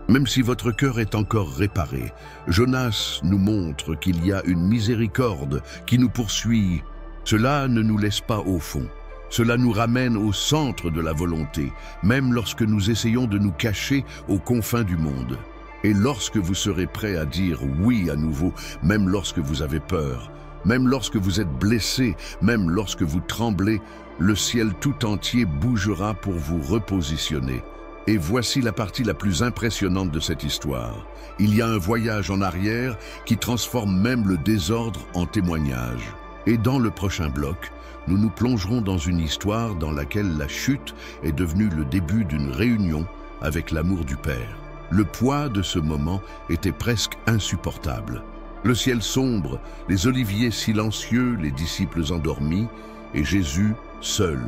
Même si votre cœur est encore réparé, Jonas nous montre qu'il y a une miséricorde qui nous poursuit. Cela ne nous laisse pas au fond. Cela nous ramène au centre de la volonté, même lorsque nous essayons de nous cacher aux confins du monde. Et lorsque vous serez prêt à dire oui à nouveau, même lorsque vous avez peur, même lorsque vous êtes blessé, même lorsque vous tremblez, le ciel tout entier bougera pour vous repositionner. Et voici la partie la plus impressionnante de cette histoire. Il y a un voyage en arrière qui transforme même le désordre en témoignage. Et dans le prochain bloc, nous nous plongerons dans une histoire dans laquelle la chute est devenue le début d'une réunion avec l'amour du Père. Le poids de ce moment était presque insupportable. Le ciel sombre, les oliviers silencieux, les disciples endormis, et Jésus seul.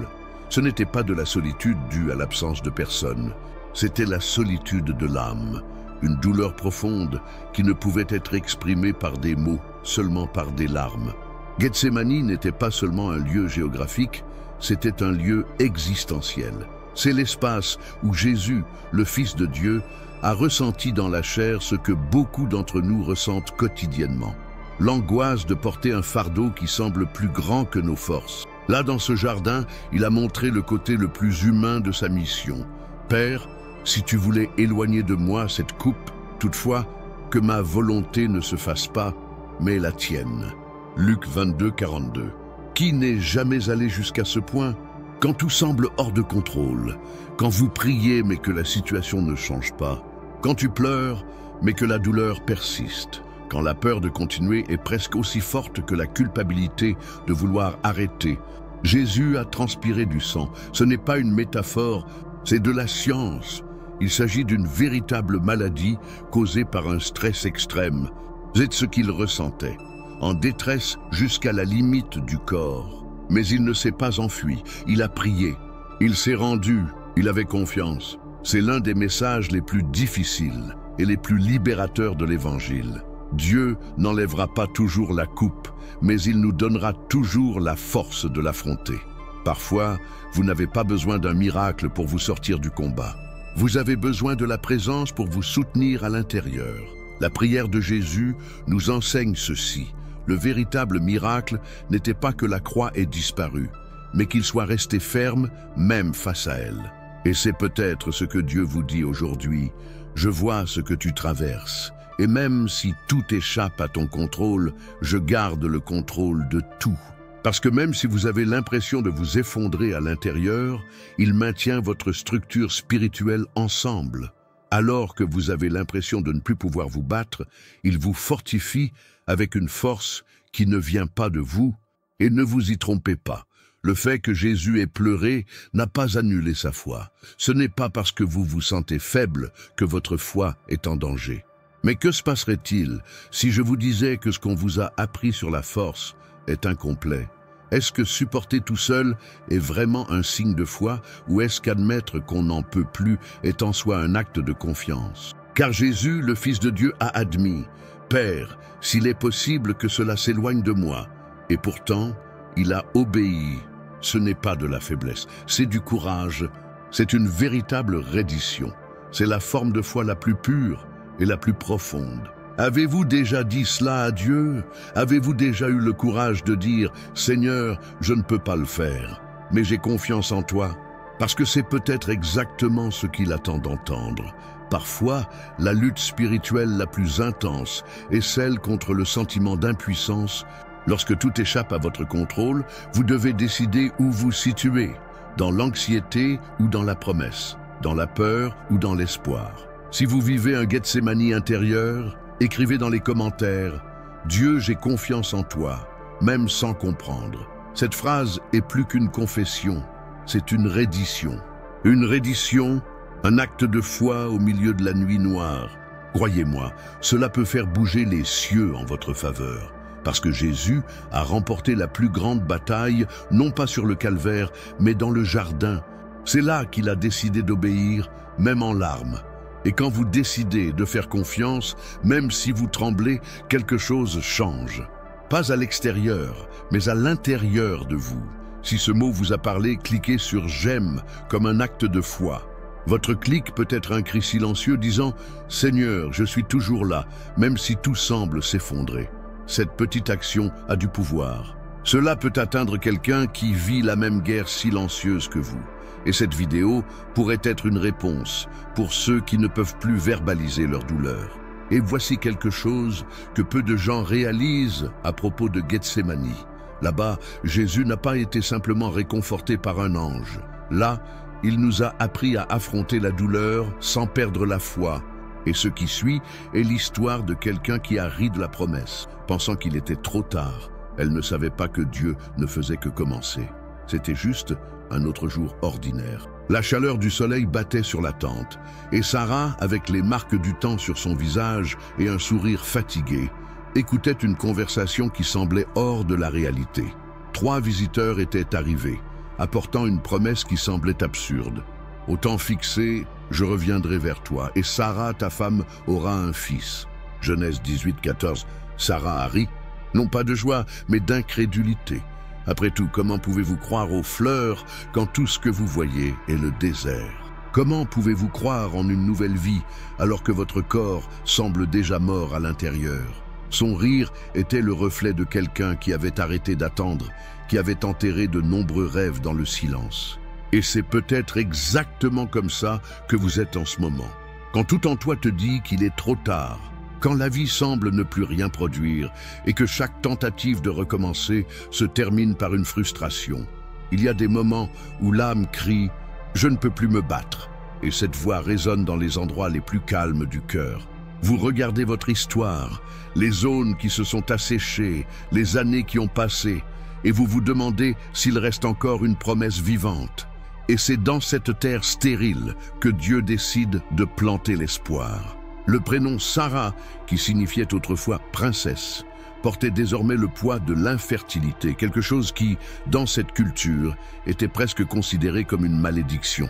Ce n'était pas de la solitude due à l'absence de personne, c'était la solitude de l'âme, une douleur profonde qui ne pouvait être exprimée par des mots, seulement par des larmes. Gethsémani n'était pas seulement un lieu géographique, c'était un lieu existentiel. C'est l'espace où Jésus, le Fils de Dieu, a ressenti dans la chair ce que beaucoup d'entre nous ressentent quotidiennement. L'angoisse de porter un fardeau qui semble plus grand que nos forces. Là, dans ce jardin, il a montré le côté le plus humain de sa mission. « Père, si tu voulais éloigner de moi cette coupe, toutefois, que ma volonté ne se fasse pas, mais la tienne. » Luc 22, 42. Qui n'est jamais allé jusqu'à ce point? Quand tout semble hors de contrôle, quand vous priez mais que la situation ne change pas, quand tu pleures mais que la douleur persiste, quand la peur de continuer est presque aussi forte que la culpabilité de vouloir arrêter. Jésus a transpiré du sang. Ce n'est pas une métaphore, c'est de la science. Il s'agit d'une véritable maladie causée par un stress extrême. C'est ce qu'il ressentait, en détresse jusqu'à la limite du corps. Mais il ne s'est pas enfui, il a prié, il s'est rendu, il avait confiance. C'est l'un des messages les plus difficiles et les plus libérateurs de l'Évangile. Dieu n'enlèvera pas toujours la coupe, mais il nous donnera toujours la force de l'affronter. Parfois, vous n'avez pas besoin d'un miracle pour vous sortir du combat. Vous avez besoin de la présence pour vous soutenir à l'intérieur. La prière de Jésus nous enseigne ceci. Le véritable miracle n'était pas que la croix ait disparu, mais qu'il soit resté ferme même face à elle. Et c'est peut-être ce que Dieu vous dit aujourd'hui. Je vois ce que tu traverses. Et même si tout échappe à ton contrôle, je garde le contrôle de tout. Parce que même si vous avez l'impression de vous effondrer à l'intérieur, il maintient votre structure spirituelle ensemble. Alors que vous avez l'impression de ne plus pouvoir vous battre, il vous fortifie avec une force qui ne vient pas de vous. Et ne vous y trompez pas. Le fait que Jésus ait pleuré n'a pas annulé sa foi. Ce n'est pas parce que vous vous sentez faible que votre foi est en danger. Mais que se passerait-il si je vous disais que ce qu'on vous a appris sur la force est incomplet? Est-ce que supporter tout seul est vraiment un signe de foi ou est-ce qu'admettre qu'on n'en peut plus est en soi un acte de confiance? Car Jésus, le Fils de Dieu, a admis « Père, s'il est possible que cela s'éloigne de moi », et pourtant, il a obéi. Ce n'est pas de la faiblesse, c'est du courage, c'est une véritable reddition. C'est la forme de foi la plus pure et la plus profonde. Avez-vous déjà dit cela à Dieu? Avez-vous déjà eu le courage de dire « Seigneur, je ne peux pas le faire, mais j'ai confiance en toi » parce que c'est peut-être exactement ce qu'il attend d'entendre. Parfois, la lutte spirituelle la plus intense est celle contre le sentiment d'impuissance. Lorsque tout échappe à votre contrôle, vous devez décider où vous situez, dans l'anxiété ou dans la promesse, dans la peur ou dans l'espoir. Si vous vivez un Gethsémani intérieur, écrivez dans les commentaires « Dieu, j'ai confiance en toi », même sans comprendre. Cette phrase est plus qu'une confession, c'est une reddition. Une reddition, un acte de foi au milieu de la nuit noire. Croyez-moi, cela peut faire bouger les cieux en votre faveur. Parce que Jésus a remporté la plus grande bataille, non pas sur le calvaire, mais dans le jardin. C'est là qu'il a décidé d'obéir, même en larmes. Et quand vous décidez de faire confiance, même si vous tremblez, quelque chose change. Pas à l'extérieur, mais à l'intérieur de vous. Si ce mot vous a parlé, cliquez sur « J'aime » comme un acte de foi. Votre clic peut être un cri silencieux disant « Seigneur, je suis toujours là, même si tout semble s'effondrer ». Cette petite action a du pouvoir. Cela peut atteindre quelqu'un qui vit la même guerre silencieuse que vous. Et cette vidéo pourrait être une réponse pour ceux qui ne peuvent plus verbaliser leur douleur. Et voici quelque chose que peu de gens réalisent à propos de Gethsémani. Là-bas, Jésus n'a pas été simplement réconforté par un ange. Là, il nous a appris à affronter la douleur sans perdre la foi. Et ce qui suit est l'histoire de quelqu'un qui a ri de la promesse, pensant qu'il était trop tard. Elle ne savait pas que Dieu ne faisait que commencer. C'était juste un autre jour ordinaire. La chaleur du soleil battait sur la tente, et Sarah, avec les marques du temps sur son visage et un sourire fatigué, écoutait une conversation qui semblait hors de la réalité. 3 visiteurs étaient arrivés, apportant une promesse qui semblait absurde. Au temps fixé, je reviendrai vers toi, et Sarah, ta femme, aura un fils. Genèse 18, 14. Sarah a ri, non pas de joie, mais d'incrédulité. Après tout, comment pouvez-vous croire aux fleurs quand tout ce que vous voyez est le désert? Comment pouvez-vous croire en une nouvelle vie alors que votre corps semble déjà mort à l'intérieur? Son rire était le reflet de quelqu'un qui avait arrêté d'attendre, qui avait enterré de nombreux rêves dans le silence. Et c'est peut-être exactement comme ça que vous êtes en ce moment. Quand tout en toi te dit qu'il est trop tard, quand la vie semble ne plus rien produire et que chaque tentative de recommencer se termine par une frustration, il y a des moments où l'âme crie « Je ne peux plus me battre » et cette voix résonne dans les endroits les plus calmes du cœur. Vous regardez votre histoire, les zones qui se sont asséchées, les années qui ont passé, et vous vous demandez s'il reste encore une promesse vivante. Et c'est dans cette terre stérile que Dieu décide de planter l'espoir. Le prénom Sarah, qui signifiait autrefois princesse, portait désormais le poids de l'infertilité, quelque chose qui, dans cette culture, était presque considéré comme une malédiction.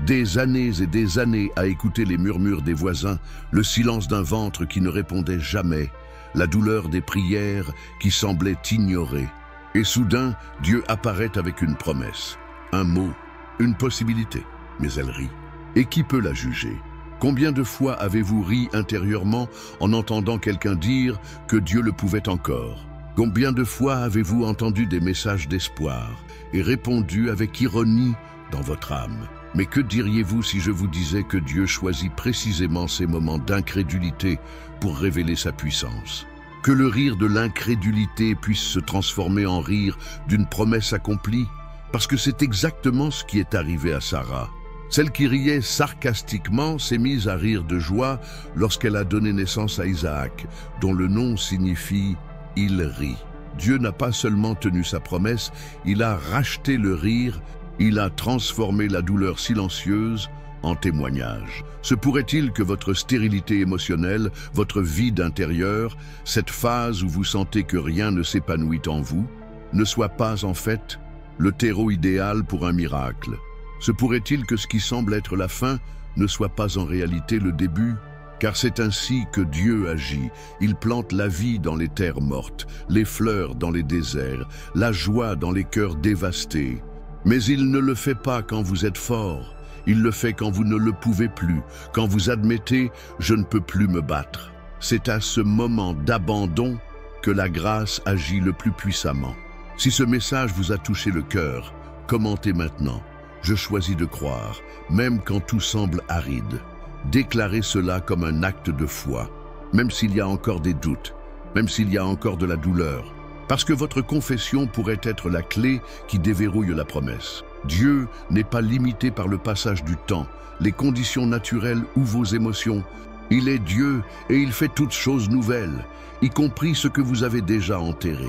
Des années et des années à écouter les murmures des voisins, le silence d'un ventre qui ne répondait jamais, la douleur des prières qui semblaient ignorées. Et soudain, Dieu apparaît avec une promesse, un mot, une possibilité, mais elle rit. Et qui peut la juger? Combien de fois avez-vous ri intérieurement en entendant quelqu'un dire que Dieu le pouvait encore? Combien de fois avez-vous entendu des messages d'espoir et répondu avec ironie dans votre âme? Mais que diriez-vous si je vous disais que Dieu choisit précisément ces moments d'incrédulité pour révéler sa puissance? Que le rire de l'incrédulité puisse se transformer en rire d'une promesse accomplie? Parce que c'est exactement ce qui est arrivé à Sarah. Celle qui riait sarcastiquement s'est mise à rire de joie lorsqu'elle a donné naissance à Isaac, dont le nom signifie « il rit ». Dieu n'a pas seulement tenu sa promesse, il a racheté le rire, il a transformé la douleur silencieuse en témoignage. Se pourrait-il que votre stérilité émotionnelle, votre vide intérieur, cette phase où vous sentez que rien ne s'épanouit en vous, ne soit pas en fait le terreau idéal pour un miracle? Se pourrait-il que ce qui semble être la fin ne soit pas en réalité le début? Car c'est ainsi que Dieu agit. Il plante la vie dans les terres mortes, les fleurs dans les déserts, la joie dans les cœurs dévastés. Mais il ne le fait pas quand vous êtes fort. Il le fait quand vous ne le pouvez plus, quand vous admettez « je ne peux plus me battre ». C'est à ce moment d'abandon que la grâce agit le plus puissamment. Si ce message vous a touché le cœur, commentez maintenant. Je choisis de croire, même quand tout semble aride. Déclarez cela comme un acte de foi, même s'il y a encore des doutes, même s'il y a encore de la douleur, parce que votre confession pourrait être la clé qui déverrouille la promesse. Dieu n'est pas limité par le passage du temps, les conditions naturelles ou vos émotions. Il est Dieu et il fait toutes choses nouvelles, y compris ce que vous avez déjà enterré.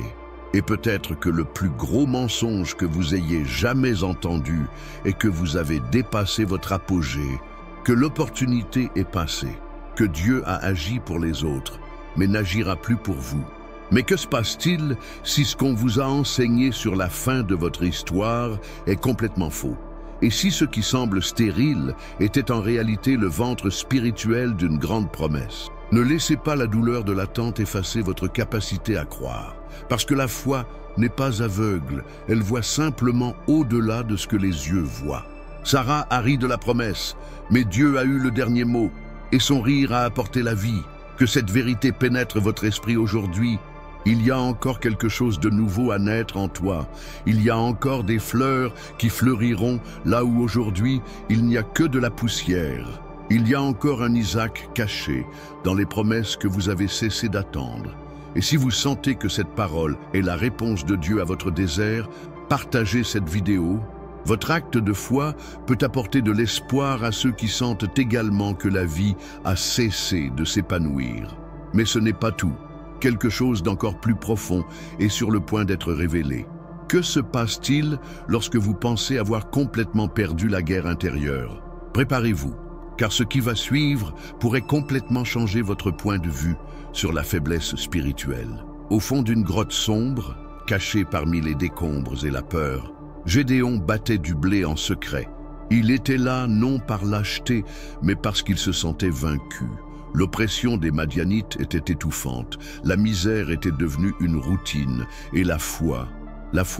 Et peut-être que le plus gros mensonge que vous ayez jamais entendu est que vous avez dépassé votre apogée, que l'opportunité est passée, que Dieu a agi pour les autres, mais n'agira plus pour vous. Mais que se passe-t-il si ce qu'on vous a enseigné sur la fin de votre histoire est complètement faux? Et si ce qui semble stérile était en réalité le ventre spirituel d'une grande promesse? Ne laissez pas la douleur de l'attente effacer votre capacité à croire, parce que la foi n'est pas aveugle, elle voit simplement au-delà de ce que les yeux voient. Sarah a ri de la promesse, mais Dieu a eu le dernier mot, et son rire a apporté la vie. Que cette vérité pénètre votre esprit aujourd'hui. Il y a encore quelque chose de nouveau à naître en toi. Il y a encore des fleurs qui fleuriront là où aujourd'hui il n'y a que de la poussière. Il y a encore un Isaac caché dans les promesses que vous avez cessé d'attendre. Et si vous sentez que cette parole est la réponse de Dieu à votre désert, partagez cette vidéo. Votre acte de foi peut apporter de l'espoir à ceux qui sentent également que la vie a cessé de s'épanouir. Mais ce n'est pas tout. Quelque chose d'encore plus profond est sur le point d'être révélé. Que se passe-t-il lorsque vous pensez avoir complètement perdu la guerre intérieure? Préparez-vous, car ce qui va suivre pourrait complètement changer votre point de vue sur la faiblesse spirituelle. Au fond d'une grotte sombre, cachée parmi les décombres et la peur, Gédéon battait du blé en secret. Il était là non par lâcheté, mais parce qu'il se sentait vaincu. L'oppression des Madianites était étouffante, la misère était devenue une routine, et la foi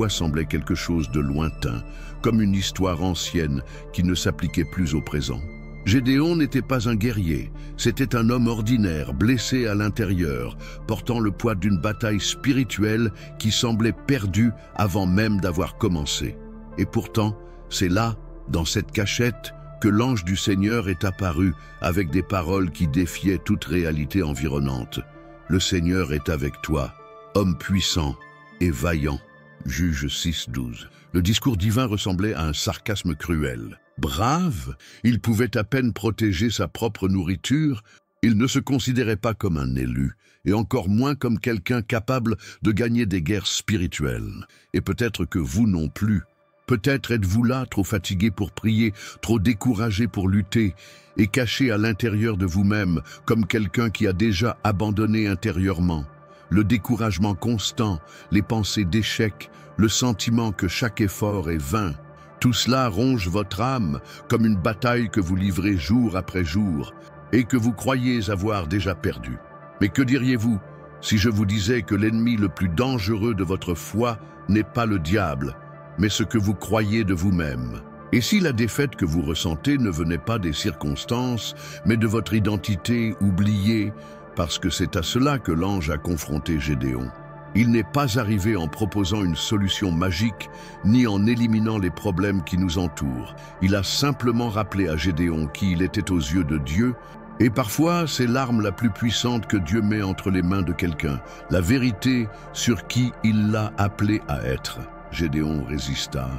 semblait quelque chose de lointain, comme une histoire ancienne qui ne s'appliquait plus au présent. Gédéon n'était pas un guerrier, c'était un homme ordinaire, blessé à l'intérieur, portant le poids d'une bataille spirituelle qui semblait perdue avant même d'avoir commencé. Et pourtant, c'est là, dans cette cachette, que l'ange du Seigneur est apparu avec des paroles qui défiaient toute réalité environnante. Le Seigneur est avec toi, homme puissant et vaillant. Juge 6:12. Le discours divin ressemblait à un sarcasme cruel. Brave, il pouvait à peine protéger sa propre nourriture, il ne se considérait pas comme un élu, et encore moins comme quelqu'un capable de gagner des guerres spirituelles. Et peut-être que vous non plus. Peut-être êtes-vous là, trop fatigué pour prier, trop découragé pour lutter, et caché à l'intérieur de vous-même, comme quelqu'un qui a déjà abandonné intérieurement. Le découragement constant, les pensées d'échec, le sentiment que chaque effort est vain. Tout cela ronge votre âme comme une bataille que vous livrez jour après jour et que vous croyez avoir déjà perdue. Mais que diriez-vous si je vous disais que l'ennemi le plus dangereux de votre foi n'est pas le diable, mais ce que vous croyez de vous-même? Et si la défaite que vous ressentez ne venait pas des circonstances, mais de votre identité oubliée, parce que c'est à cela que l'ange a confronté Gédéon? Il n'est pas arrivé en proposant une solution magique, ni en éliminant les problèmes qui nous entourent. Il a simplement rappelé à Gédéon qui il était aux yeux de Dieu, et parfois c'est l'arme la plus puissante que Dieu met entre les mains de quelqu'un, la vérité sur qui il l'a appelé à être. Gédéon résista.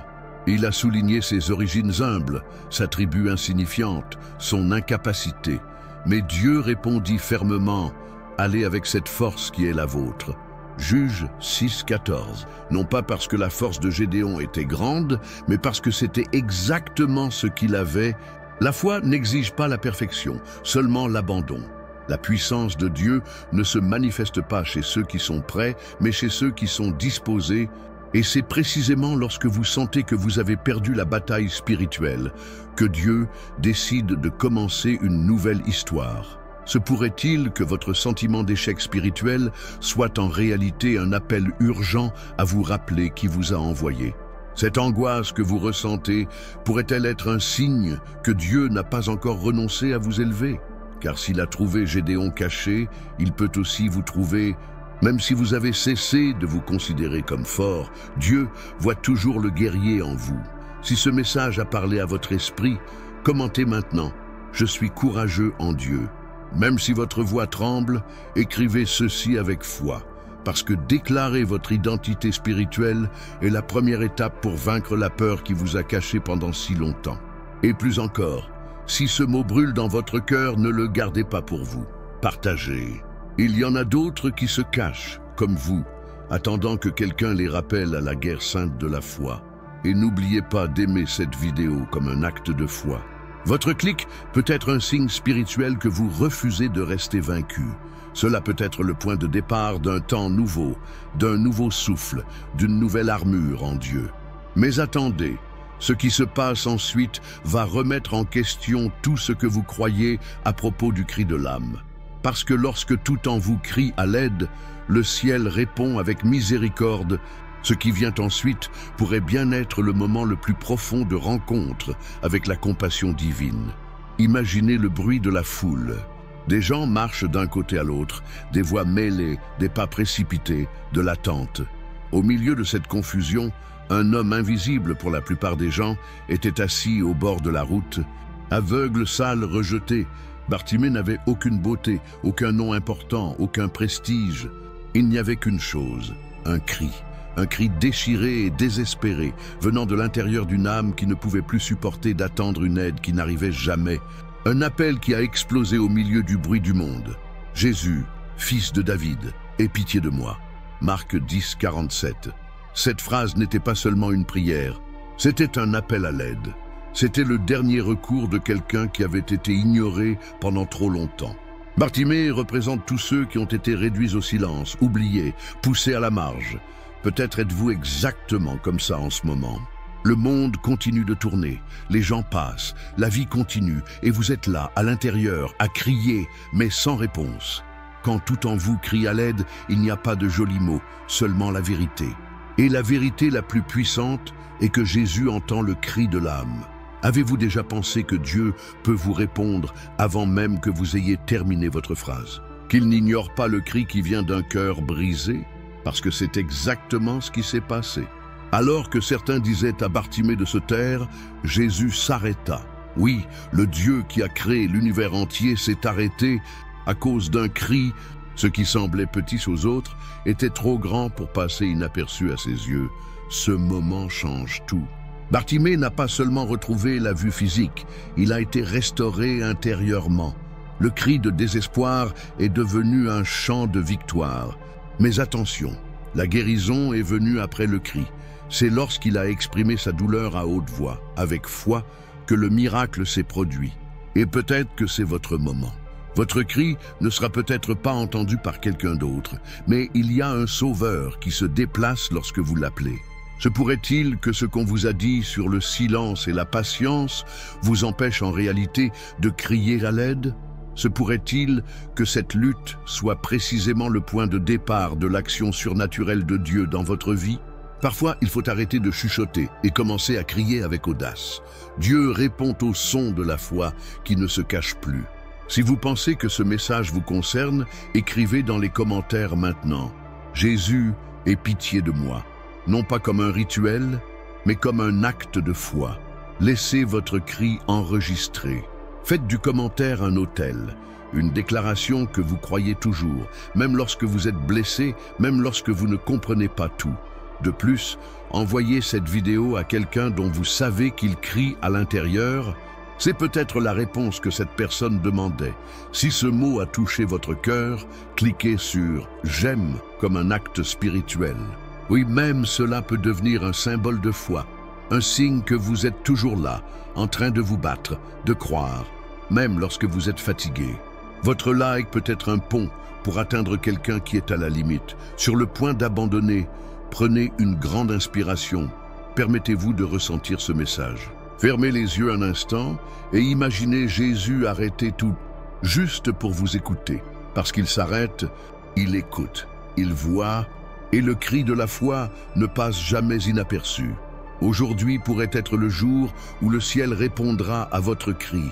Il a souligné ses origines humbles, sa tribu insignifiante, son incapacité. Mais Dieu répondit fermement, « Allez avec cette force qui est la vôtre ». Juge 6:14, non pas parce que la force de Gédéon était grande, mais parce que c'était exactement ce qu'il avait. La foi n'exige pas la perfection, seulement l'abandon. La puissance de Dieu ne se manifeste pas chez ceux qui sont prêts, mais chez ceux qui sont disposés. Et c'est précisément lorsque vous sentez que vous avez perdu la bataille spirituelle que Dieu décide de commencer une nouvelle histoire. Se pourrait-il que votre sentiment d'échec spirituel soit en réalité un appel urgent à vous rappeler qui vous a envoyé? Cette angoisse que vous ressentez pourrait-elle être un signe que Dieu n'a pas encore renoncé à vous élever? Car s'il a trouvé Gédéon caché, il peut aussi vous trouver. Même si vous avez cessé de vous considérer comme fort, Dieu voit toujours le guerrier en vous. Si ce message a parlé à votre esprit, commentez maintenant « Je suis courageux en Dieu ». Même si votre voix tremble, écrivez ceci avec foi, parce que déclarer votre identité spirituelle est la première étape pour vaincre la peur qui vous a caché pendant si longtemps. Et plus encore, si ce mot brûle dans votre cœur, ne le gardez pas pour vous. Partagez. Il y en a d'autres qui se cachent, comme vous, attendant que quelqu'un les rappelle à la guerre sainte de la foi. Et n'oubliez pas d'aimer cette vidéo comme un acte de foi. Votre clic peut être un signe spirituel que vous refusez de rester vaincu. Cela peut être le point de départ d'un temps nouveau, d'un nouveau souffle, d'une nouvelle armure en Dieu. Mais attendez, ce qui se passe ensuite va remettre en question tout ce que vous croyez à propos du cri de l'âme. Parce que lorsque tout en vous crie à l'aide, le ciel répond avec miséricorde Ce qui vient ensuite pourrait bien être le moment le plus profond de rencontre avec la compassion divine. Imaginez le bruit de la foule. Des gens marchent d'un côté à l'autre, des voix mêlées, des pas précipités, de l'attente. Au milieu de cette confusion, un homme invisible pour la plupart des gens était assis au bord de la route. Aveugle, sale, rejeté, Bartimée n'avait aucune beauté, aucun nom important, aucun prestige. Il n'y avait qu'une chose, un cri déchiré et désespéré, venant de l'intérieur d'une âme qui ne pouvait plus supporter d'attendre une aide qui n'arrivait jamais. Un appel qui a explosé au milieu du bruit du monde. « Jésus, fils de David, aie pitié de moi. » Marc 10, 47. Cette phrase n'était pas seulement une prière, c'était un appel à l'aide. C'était le dernier recours de quelqu'un qui avait été ignoré pendant trop longtemps. Bartimée représente tous ceux qui ont été réduits au silence, oubliés, poussés à la marge. Peut-être êtes-vous exactement comme ça en ce moment. Le monde continue de tourner, les gens passent, la vie continue, et vous êtes là, à l'intérieur, à crier, mais sans réponse. Quand tout en vous crie à l'aide, il n'y a pas de jolis mots, seulement la vérité. Et la vérité la plus puissante est que Jésus entend le cri de l'âme. Avez-vous déjà pensé que Dieu peut vous répondre avant même que vous ayez terminé votre phrase? Qu'il n'ignore pas le cri qui vient d'un cœur brisé? Parce que c'est exactement ce qui s'est passé. Alors que certains disaient à Bartimée de se taire, Jésus s'arrêta. Oui, le Dieu qui a créé l'univers entier s'est arrêté à cause d'un cri. Ce qui semblait petit aux autres était trop grand pour passer inaperçu à ses yeux. Ce moment change tout. Bartimée n'a pas seulement retrouvé la vue physique, il a été restauré intérieurement. Le cri de désespoir est devenu un chant de victoire. Mais attention, la guérison est venue après le cri. C'est lorsqu'il a exprimé sa douleur à haute voix, avec foi, que le miracle s'est produit. Et peut-être que c'est votre moment. Votre cri ne sera peut-être pas entendu par quelqu'un d'autre, mais il y a un sauveur qui se déplace lorsque vous l'appelez. Se pourrait-il que ce qu'on vous a dit sur le silence et la patience vous empêche en réalité de crier à l'aide? Se pourrait-il que cette lutte soit précisément le point de départ de l'action surnaturelle de Dieu dans votre vie? Parfois, il faut arrêter de chuchoter et commencer à crier avec audace. Dieu répond au son de la foi qui ne se cache plus. Si vous pensez que ce message vous concerne, écrivez dans les commentaires maintenant. Jésus, aie pitié de moi. Non pas comme un rituel, mais comme un acte de foi. Laissez votre cri enregistré. Faites du commentaire un autel, une déclaration que vous croyez toujours, même lorsque vous êtes blessé, même lorsque vous ne comprenez pas tout. De plus, envoyez cette vidéo à quelqu'un dont vous savez qu'il crie à l'intérieur. C'est peut-être la réponse que cette personne demandait. Si ce mot a touché votre cœur, cliquez sur « J'aime » comme un acte spirituel. Oui, même cela peut devenir un symbole de foi, un signe que vous êtes toujours là, en train de vous battre, de croire, même lorsque vous êtes fatigué. Votre like peut être un pont pour atteindre quelqu'un qui est à la limite, sur le point d'abandonner. Prenez une grande inspiration. Permettez-vous de ressentir ce message. Fermez les yeux un instant et imaginez Jésus arrêter tout, juste pour vous écouter. Parce qu'il s'arrête, il écoute, il voit, et le cri de la foi ne passe jamais inaperçu. Aujourd'hui pourrait être le jour où le ciel répondra à votre cri.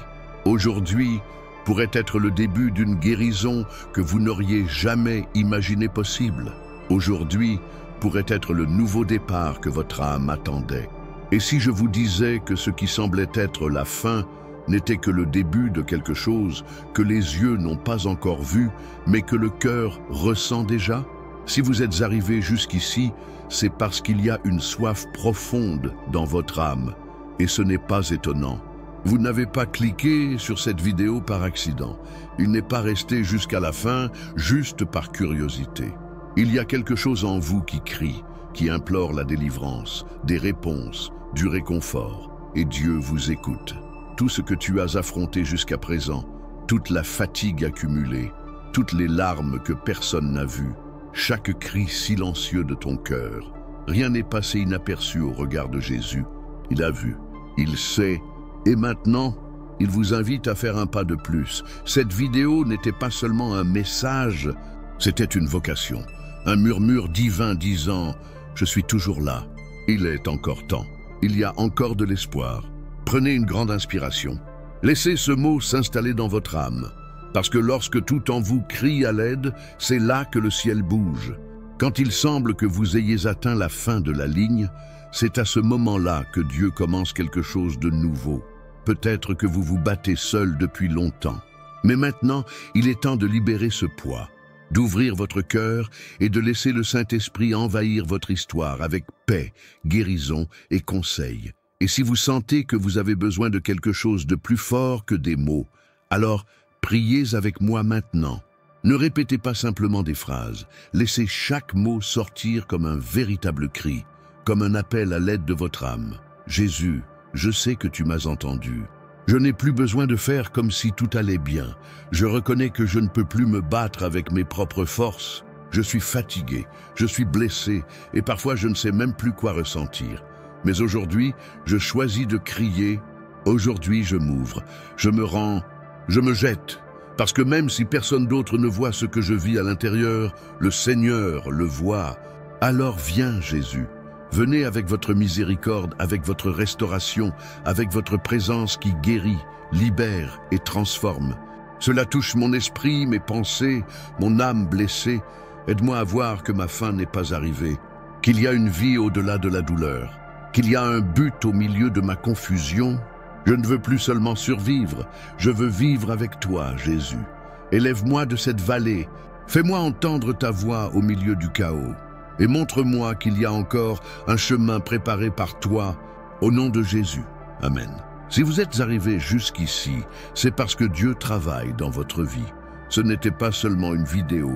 Aujourd'hui pourrait être le début d'une guérison que vous n'auriez jamais imaginé possible. Aujourd'hui pourrait être le nouveau départ que votre âme attendait. Et si je vous disais que ce qui semblait être la fin n'était que le début de quelque chose que les yeux n'ont pas encore vu, mais que le cœur ressent déjà? Si vous êtes arrivé jusqu'ici, c'est parce qu'il y a une soif profonde dans votre âme, et ce n'est pas étonnant. Vous n'avez pas cliqué sur cette vidéo par accident. Il n'est pas resté jusqu'à la fin, juste par curiosité. Il y a quelque chose en vous qui crie, qui implore la délivrance, des réponses, du réconfort, et Dieu vous écoute. Tout ce que tu as affronté jusqu'à présent, toute la fatigue accumulée, toutes les larmes que personne n'a vues, chaque cri silencieux de ton cœur, rien n'est passé inaperçu au regard de Jésus. Il a vu, il sait, et maintenant, il vous invite à faire un pas de plus. Cette vidéo n'était pas seulement un message, c'était une vocation, un murmure divin disant « Je suis toujours là. Il est encore temps. Il y a encore de l'espoir. Prenez une grande inspiration. Laissez ce mot s'installer dans votre âme. Parce que lorsque tout en vous crie à l'aide, c'est là que le ciel bouge. Quand il semble que vous ayez atteint la fin de la ligne, c'est à ce moment-là que Dieu commence quelque chose de nouveau. Peut-être que vous vous battez seul depuis longtemps. Mais maintenant, il est temps de libérer ce poids, d'ouvrir votre cœur et de laisser le Saint-Esprit envahir votre histoire avec paix, guérison et conseil. Et si vous sentez que vous avez besoin de quelque chose de plus fort que des mots, alors priez avec moi maintenant. Ne répétez pas simplement des phrases, laissez chaque mot sortir comme un véritable cri, comme un appel à l'aide de votre âme. Jésus, je sais que tu m'as entendu. Je n'ai plus besoin de faire comme si tout allait bien. Je reconnais que je ne peux plus me battre avec mes propres forces. Je suis fatigué, je suis blessé et parfois je ne sais même plus quoi ressentir. Mais aujourd'hui, je choisis de crier. Aujourd'hui, je m'ouvre, je me rends, je me jette. Parce que même si personne d'autre ne voit ce que je vis à l'intérieur, le Seigneur le voit. Alors viens, Jésus. Venez avec votre miséricorde, avec votre restauration, avec votre présence qui guérit, libère et transforme. Cela touche mon esprit, mes pensées, mon âme blessée. Aide-moi à voir que ma fin n'est pas arrivée, qu'il y a une vie au-delà de la douleur, qu'il y a un but au milieu de ma confusion. Je ne veux plus seulement survivre, je veux vivre avec toi, Jésus. Élève-moi de cette vallée, fais-moi entendre ta voix au milieu du chaos. Et montre-moi qu'il y a encore un chemin préparé par toi, au nom de Jésus. Amen. Si vous êtes arrivé jusqu'ici, c'est parce que Dieu travaille dans votre vie. Ce n'était pas seulement une vidéo,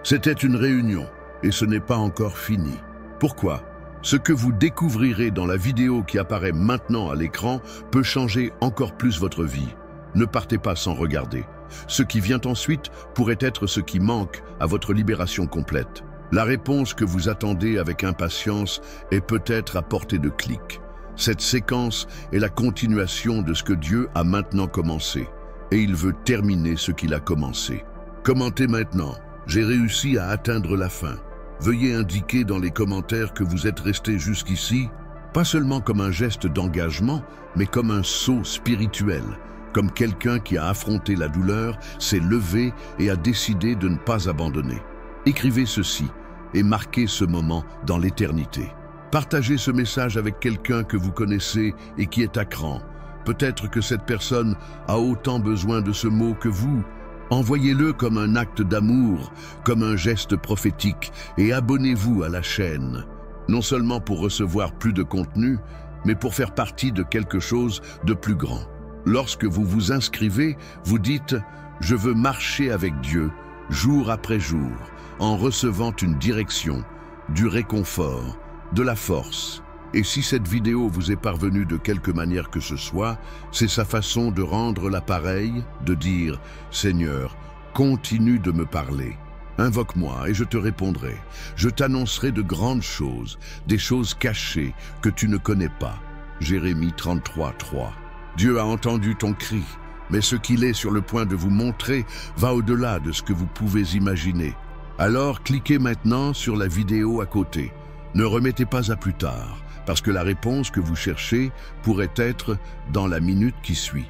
c'était une réunion, et ce n'est pas encore fini. Pourquoi ? Ce que vous découvrirez dans la vidéo qui apparaît maintenant à l'écran peut changer encore plus votre vie. Ne partez pas sans regarder. Ce qui vient ensuite pourrait être ce qui manque à votre libération complète. La réponse que vous attendez avec impatience est peut-être à portée de clic. Cette séquence est la continuation de ce que Dieu a maintenant commencé, et il veut terminer ce qu'il a commencé. Commentez maintenant. J'ai réussi à atteindre la fin. Veuillez indiquer dans les commentaires que vous êtes resté jusqu'ici, pas seulement comme un geste d'engagement, mais comme un saut spirituel, comme quelqu'un qui a affronté la douleur, s'est levé et a décidé de ne pas abandonner. Écrivez ceci et marquez ce moment dans l'éternité. Partagez ce message avec quelqu'un que vous connaissez et qui est à cran. Peut-être que cette personne a autant besoin de ce mot que vous. Envoyez-le comme un acte d'amour, comme un geste prophétique, et abonnez-vous à la chaîne. Non seulement pour recevoir plus de contenu, mais pour faire partie de quelque chose de plus grand. Lorsque vous vous inscrivez, vous dites « Je veux marcher avec Dieu, jour après jour, en recevant une direction, du réconfort, de la force. » Et si cette vidéo vous est parvenue de quelque manière que ce soit, c'est sa façon de rendre l'appareil, de dire « Seigneur, continue de me parler. Invoque-moi et je te répondrai. Je t'annoncerai de grandes choses, des choses cachées que tu ne connais pas. » Jérémie 33, 3. Dieu a entendu ton cri, mais ce qu'il est sur le point de vous montrer va au-delà de ce que vous pouvez imaginer. Alors cliquez maintenant sur la vidéo à côté. Ne remettez pas à plus tard, parce que la réponse que vous cherchez pourrait être dans la minute qui suit.